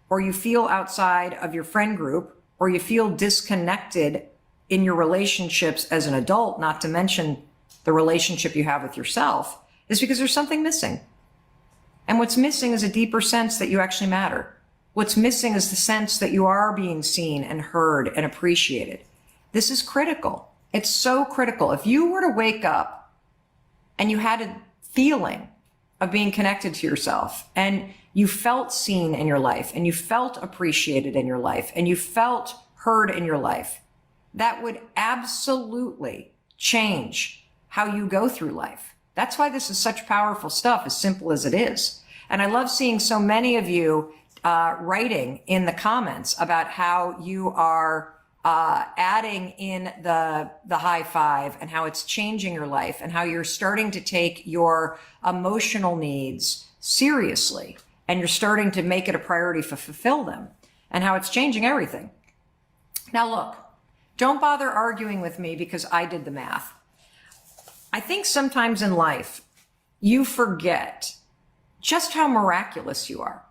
or you feel outside of your friend group, or you feel disconnected in your relationships as an adult, not to mention the relationship you have with yourself, is because there's something missing. And what's missing is a deeper sense that you actually matter. What's missing is the sense that you are being seen and heard and appreciated. This is critical. It's so critical. If you were to wake up and you had a feeling of being connected to yourself, and you felt seen in your life, and you felt appreciated in your life, and you felt heard in your life, that would absolutely change how you go through life. That's why this is such powerful stuff, as simple as it is. And I love seeing so many of you writing in the comments about how you are adding in the high five and how it's changing your life and how you're starting to take your emotional needs seriously and you're starting to make it a priority to fulfill them and how it's changing everything. Now look, don't bother arguing with me because I did the math. I think sometimes in life you forget just how miraculous you are.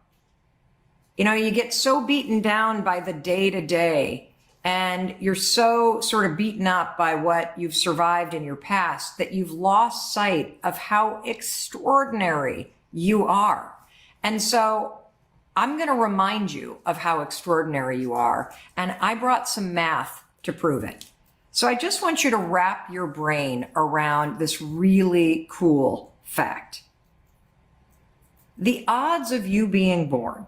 You know, you get so beaten down by the day-to-day and you're so sort of beaten up by what you've survived in your past that you've lost sight of how extraordinary you are. And so I'm going to remind you of how extraordinary you are. And I brought some math to prove it. So I just want you to wrap your brain around this really cool fact. The odds of you being born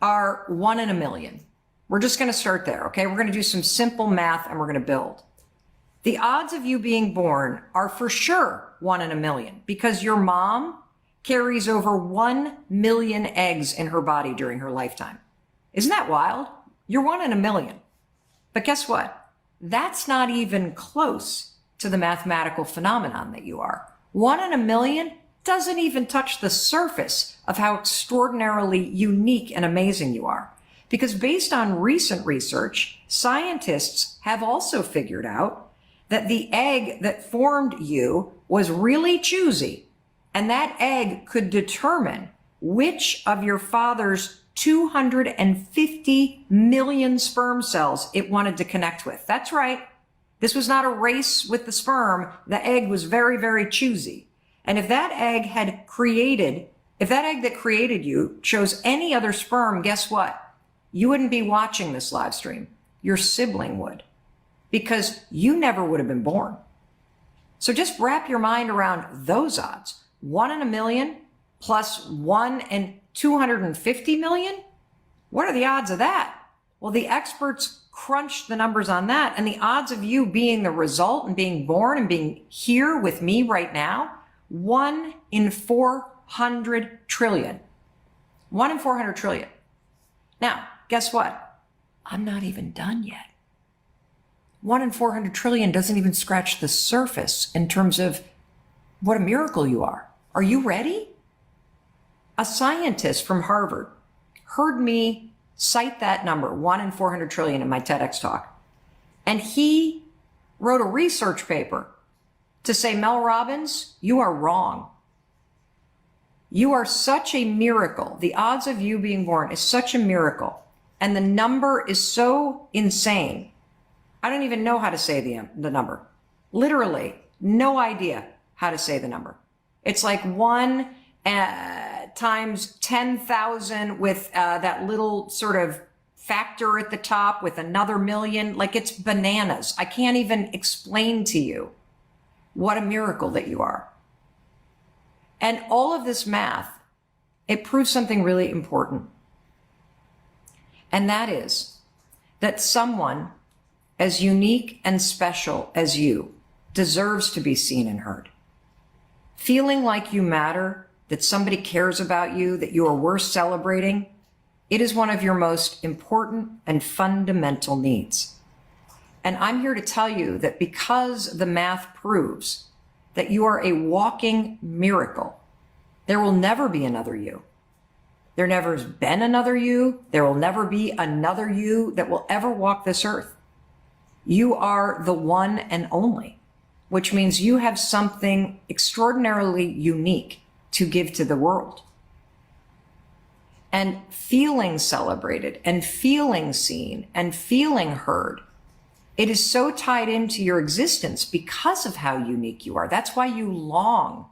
are 1 in a million. We're just going to start there, okay? We're going to do some simple math and we're going to build. The odds of you being born are for sure 1 in a million because your mom carries over 1 million eggs in her body during her lifetime. Isn't that wild? You're 1 in a million. But guess what? That's not even close to the mathematical phenomenon that you are. 1 in a million doesn't even touch the surface of how extraordinarily unique and amazing you are. Because based on recent research, scientists have also figured out that the egg that formed you was really choosy, and that egg could determine which of your father's 250 million sperm cells it wanted to connect with. That's right. This was not a race with the sperm. The egg was very, very choosy. And if that egg that created you chose any other sperm, guess what? You wouldn't be watching this live stream. Your sibling would, because you never would have been born. So just wrap your mind around those odds. 1 in a million plus 1 in 250 million? What are the odds of that? Well, the experts crunched the numbers on that, and the odds of you being the result and being born and being here with me right now, 1 in 400 trillion. 1 in 400 trillion. Now, guess what? I'm not even done yet. 1 in 400 trillion doesn't even scratch the surface in terms of what a miracle you are. Are you ready? A scientist from Harvard heard me cite that number, 1 in 400 trillion, in my TEDx talk. And he wrote a research paper to say, Mel Robbins, you are wrong. You are such a miracle. The odds of you being born is such a miracle. And the number is so insane. I don't even know how to say the number. Literally, no idea how to say the number. It's like 1 times 10,000 with that little sort of factor at the top with another million. Like, it's bananas. I can't even explain to you what a miracle that you are. And all of this math, it proves something really important. And that is that someone as unique and special as you deserves to be seen and heard. Feeling like you matter, that somebody cares about you, that you are worth celebrating, it is one of your most important and fundamental needs. And I'm here to tell you that because the math proves that you are a walking miracle, there will never be another you. There never has been another you. There will never be another you that will ever walk this earth. You are the one and only, which means you have something extraordinarily unique to give to the world. And feeling celebrated and feeling seen and feeling heard, it is so tied into your existence because of how unique you are. That's why you long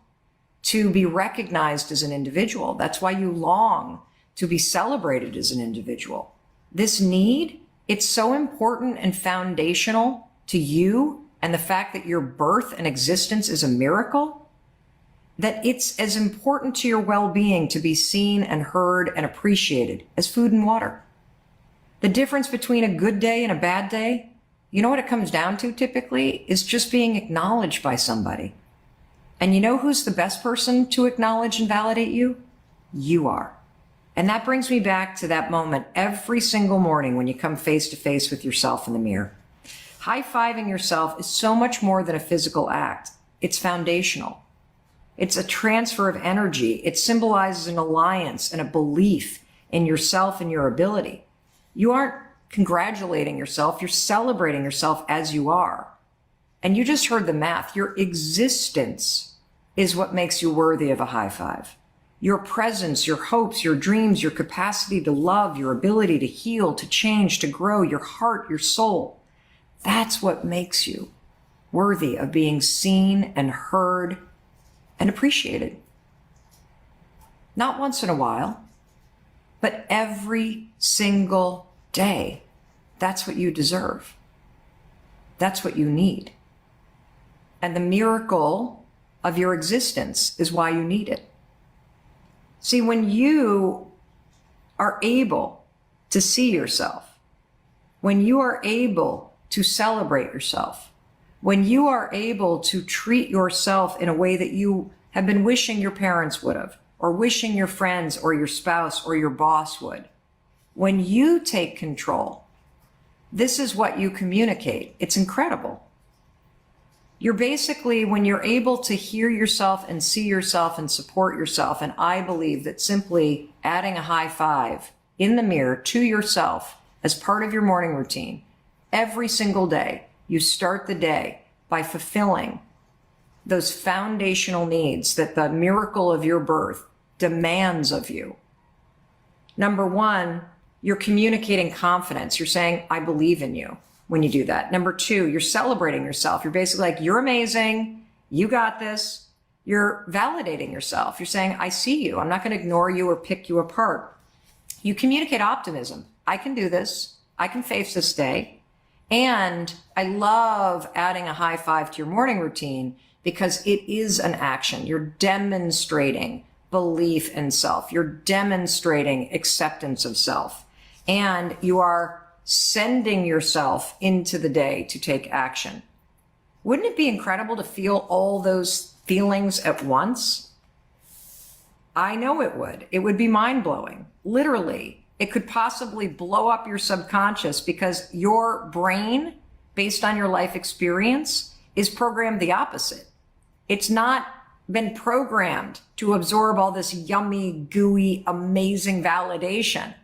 to be recognized as an individual. That's why you long to be celebrated as an individual. This need, it's so important and foundational to you and the fact that your birth and existence is a miracle, that it's as important to your well-being to be seen and heard and appreciated as food and water. The difference between a good day and a bad day, you know what it comes down to typically, is just being acknowledged by somebody. And you know who's the best person to acknowledge and validate you? You are. And that brings me back to that moment every single morning when you come face to face with yourself in the mirror. High-fiving yourself is so much more than a physical act. It's foundational. It's a transfer of energy. It symbolizes an alliance and a belief in yourself and your ability. You aren't congratulating yourself. You're celebrating yourself as you are. And you just heard the math. Your existence is what makes you worthy of a high five. Your presence, your hopes, your dreams, your capacity to love, your ability to heal, to change, to grow, your heart, your soul. That's what makes you worthy of being seen and heard and appreciated. Not once in a while, but every single day. That's what you deserve. That's what you need. And the miracle of your existence is why you need it. See, when you are able to see yourself, when you are able to celebrate yourself, when you are able to treat yourself in a way that you have been wishing your parents would have, or wishing your friends or your spouse or your boss would, when you take control, this is what you communicate. It's incredible. You're basically, when you're able to hear yourself and see yourself and support yourself, and I believe that simply adding a high five in the mirror to yourself as part of your morning routine, every single day, you start the day by fulfilling those foundational needs that the miracle of your birth demands of you. Number one, you're communicating confidence. You're saying, I believe in you when you do that. Number two, you're celebrating yourself. You're basically like, you're amazing. You got this. You're validating yourself. You're saying, I see you. I'm not going to ignore you or pick you apart. You communicate optimism. I can do this. I can face this day. And I love adding a high five to your morning routine because it is an action. You're demonstrating belief in self. You're demonstrating acceptance of self. And you are sending yourself into the day to take action. Wouldn't it be incredible to feel all those feelings at once? I know it would. It would be mind-blowing. Literally, it could possibly blow up your subconscious because your brain, based on your life experience, is programmed the opposite. It's not been programmed to absorb all this yummy, gooey, amazing validation.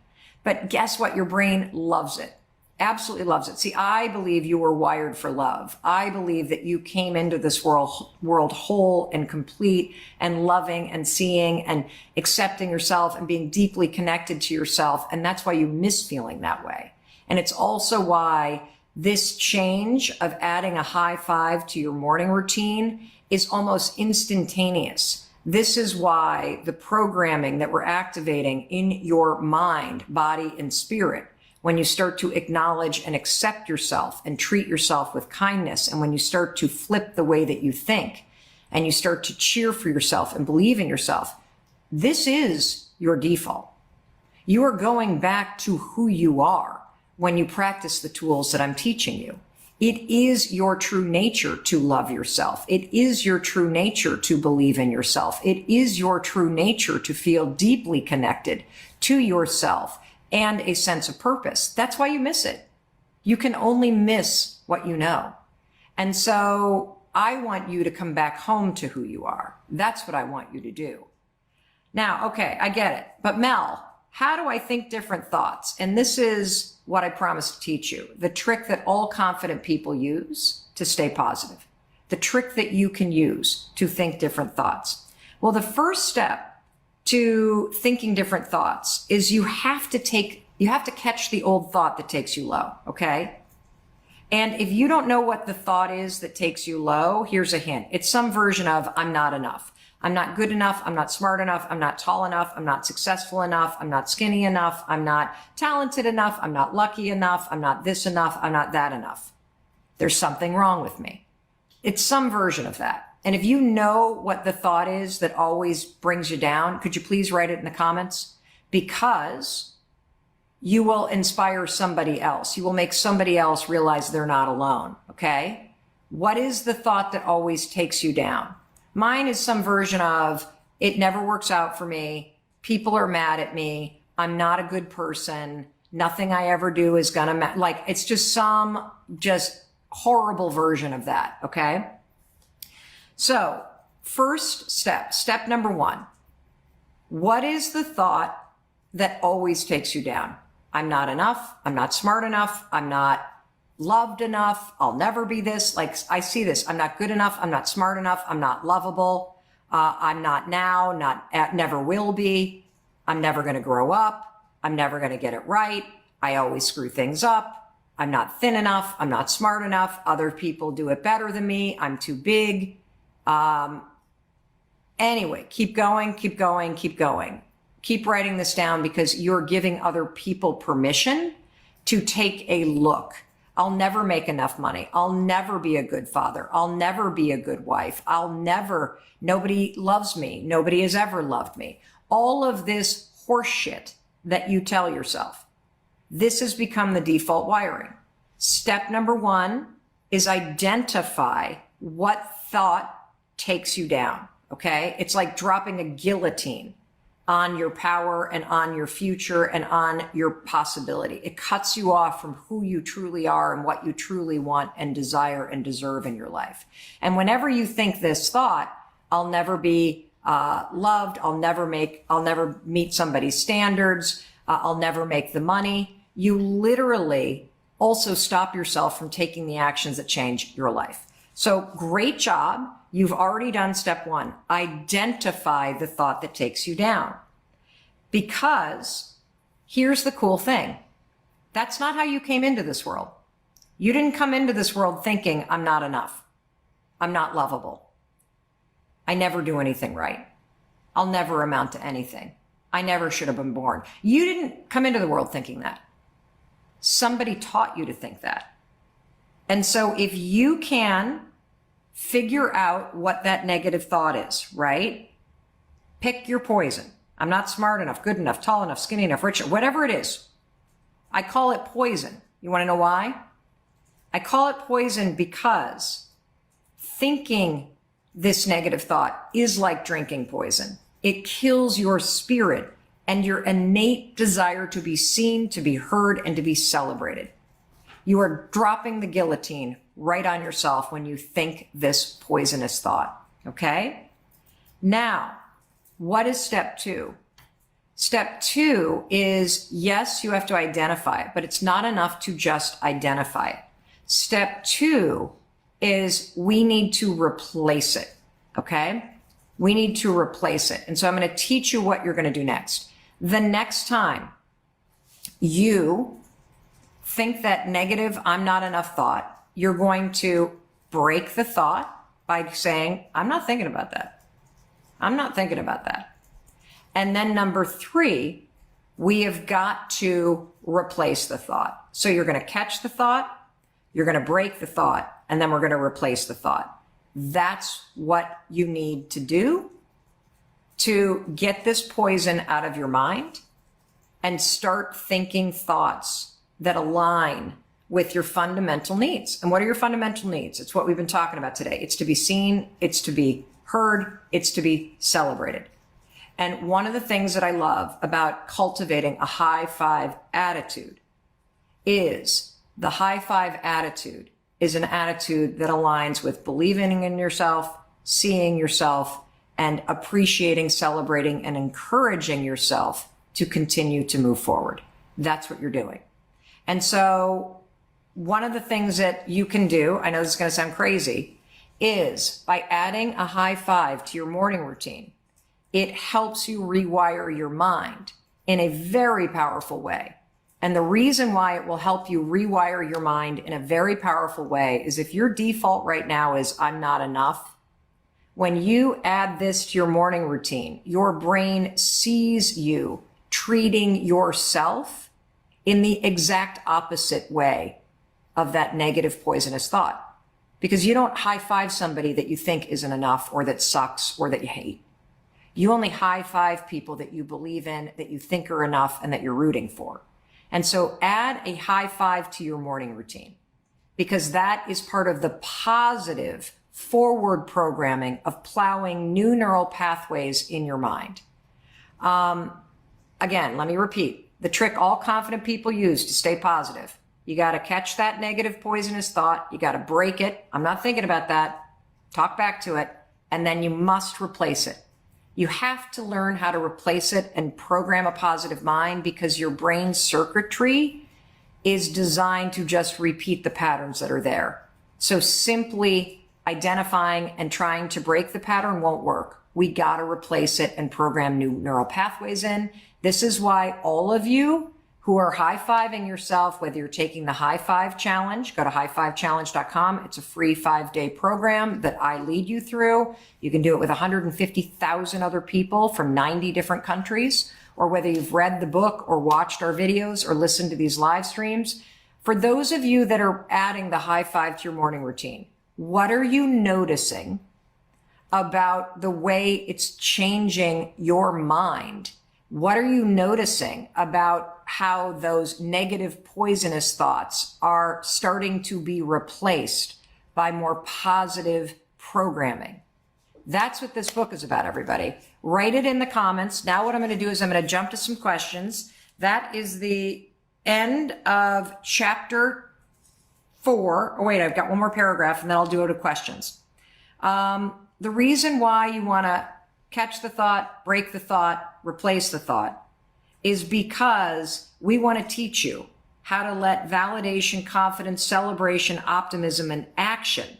But guess what? Your brain loves it. absolutely loves it. See, I believe you were wired for love. I believe that you came into this world whole and complete and loving and seeing and accepting yourself and being deeply connected to yourself. And that's why you miss feeling that way. And it's also why this change of adding a high five to your morning routine is almost instantaneous. This is why the programming that we're activating in your mind, body, and spirit, when you start to acknowledge and accept yourself and treat yourself with kindness, and when you start to flip the way that you think, and you start to cheer for yourself and believe in yourself, this is your default. You are going back to who you are when you practice the tools that I'm teaching you. It is your true nature to love yourself. It is your true nature to believe in yourself. It is your true nature to feel deeply connected to yourself and a sense of purpose. That's why you miss it. You can only miss what you know. And so I want you to come back home to who you are. That's what I want you to do. Now, okay, I get it. But Mel, how do I think different thoughts? And this is what I promise to teach you. The trick that all confident people use to stay positive. The trick that you can use to think different thoughts. Well, the first step to thinking different thoughts is you have to catch the old thought that takes you low, okay? And if you don't know what the thought is that takes you low, here's a hint. It's some version of I'm not enough. I'm not good enough. I'm not smart enough. I'm not tall enough. I'm not successful enough. I'm not skinny enough. I'm not talented enough. I'm not lucky enough. I'm not this enough. I'm not that enough. There's something wrong with me. It's some version of that. And if you know what the thought is that always brings you down, could you please write it in the comments? Because you will inspire somebody else. You will make somebody else realize they're not alone. Okay? What is the thought that always takes you down? Mine is some version of, it never works out for me. People are mad at me. I'm not a good person. Nothing I ever do is gonna matter. Like, it's just some just horrible version of that, okay? So, first step number one. What is the thought that always takes you down? I'm not enough. I'm not smart enough. I'm not loved enough. I'll never be this. Like, I see this. I'm not good enough. I'm not smart enough. I'm not lovable. I'm not now, never will be. I'm never going to grow up. I'm never going to get it right. I always screw things up. I'm not thin enough. I'm not smart enough. Other people do it better than me. I'm too big. Anyway, keep going, keep going, keep going. Keep writing this down because you're giving other people permission to take a look. I'll never make enough money. I'll never be a good father. I'll never be a good wife. Nobody loves me. Nobody has ever loved me. All of this horseshit that you tell yourself. This has become the default wiring. Step number one is identify what thought takes you down. Okay. It's like dropping a guillotine on your power and on your future and on your possibility. It cuts you off from who you truly are and what you truly want and desire and deserve in your life. And whenever you think this thought, I'll never be loved, I'll never meet somebody's standards, I'll never make the money, you literally also stop yourself from taking the actions that change your life. So great job. You've already done step one. Identify the thought that takes you down. Because here's the cool thing. That's not how you came into this world. You didn't come into this world thinking, I'm not enough. I'm not lovable. I never do anything right. I'll never amount to anything. I never should have been born. You didn't come into the world thinking that. Somebody taught you to think that. And so if you can figure out what that negative thought is, right? Pick your poison. I'm not smart enough, good enough, tall enough, skinny enough, rich, whatever it is. I call it poison. You want to know why? I call it poison because thinking this negative thought is like drinking poison. It kills your spirit and your innate desire to be seen, to be heard, and to be celebrated. You are dropping the guillotine right on yourself when you think this poisonous thought, okay? Now, what is step two? Step 2 is, yes, you have to identify it, but it's not enough to just identify it. Step 2 is we need to replace it, okay? We need to replace it. And so I'm going to teach you what you're going to do next. The next time you think that negative, I'm not enough thought, you're going to break the thought by saying, I'm not thinking about that. I'm not thinking about that. And then number 3, we have got to replace the thought. So you're going to catch the thought, you're going to break the thought, and then we're going to replace the thought. That's what you need to do to get this poison out of your mind and start thinking thoughts that align with your fundamental needs. And what are your fundamental needs? It's what we've been talking about today. It's to be seen, it's to be heard, it's to be celebrated. And one of the things that I love about cultivating a high five attitude is the high five attitude is an attitude that aligns with believing in yourself, seeing yourself, and appreciating, celebrating, and encouraging yourself to continue to move forward. That's what you're doing. And so one of the things that you can do, I know this is going to sound crazy, is by adding a high five to your morning routine, it helps you rewire your mind in a very powerful way. And the reason why it will help you rewire your mind in a very powerful way is if your default right now is I'm not enough, when you add this to your morning routine, your brain sees you treating yourself in the exact opposite way of that negative poisonous thought. Because you don't high five somebody that you think isn't enough or that sucks or that you hate. You only high five people that you believe in, that you think are enough, and that you're rooting for. And so add a high five to your morning routine, because that is part of the positive forward programming of plowing new neural pathways in your mind. Again, let me repeat the trick all confident people use to stay positive. You got to catch that negative poisonous thought. You got to break it. I'm not thinking about that. Talk back to it. And then you must replace it. You have to learn how to replace it and program a positive mind, because your brain's circuitry is designed to just repeat the patterns that are there. So simply identifying and trying to break the pattern won't work. We got to replace it and program new neural pathways in. This is why all of you who are high-fiving yourself, whether you're taking the High Five Challenge, go to highfivechallenge.com. It's a free 5-day program that I lead you through. You can do it with 150,000 other people from 90 different countries, or whether you've read the book or watched our videos or listened to these live streams. For those of you that are adding the high five to your morning routine, what are you noticing about the way it's changing your mind? What are you noticing about how those negative poisonous thoughts are starting to be replaced by more positive programming? That's what this book is about, everybody. Write it in the comments. Now what I'm going to do is I'm going to jump to some questions. That is the end of chapter 4. Oh, wait, I've got one more paragraph and then I'll do it to questions. The reason why you want to catch the thought, break the thought, replace the thought is because we want to teach you how to let validation, confidence, celebration, optimism, and action,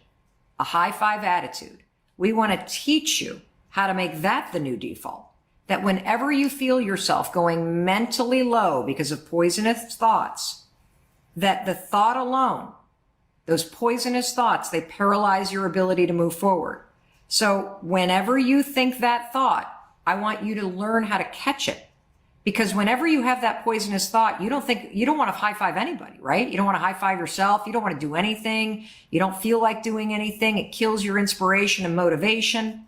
a high five attitude. We want to teach you how to make that the new default. That whenever you feel yourself going mentally low because of poisonous thoughts, that the thought alone, those poisonous thoughts, they paralyze your ability to move forward. So whenever you think that thought, I want you to learn how to catch it. Because whenever you have that poisonous thought, you don't want to high five anybody, right? You don't want to high five yourself. You don't want to do anything. You don't feel like doing anything. It kills your inspiration and motivation.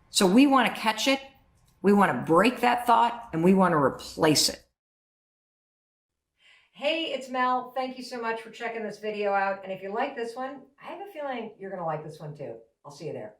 So we want to catch it. We want to break that thought and we want to replace it. Hey, it's Mel. Thank you so much for checking this video out. And if you like this one, I have a feeling you're going to like this one too. I'll see you there.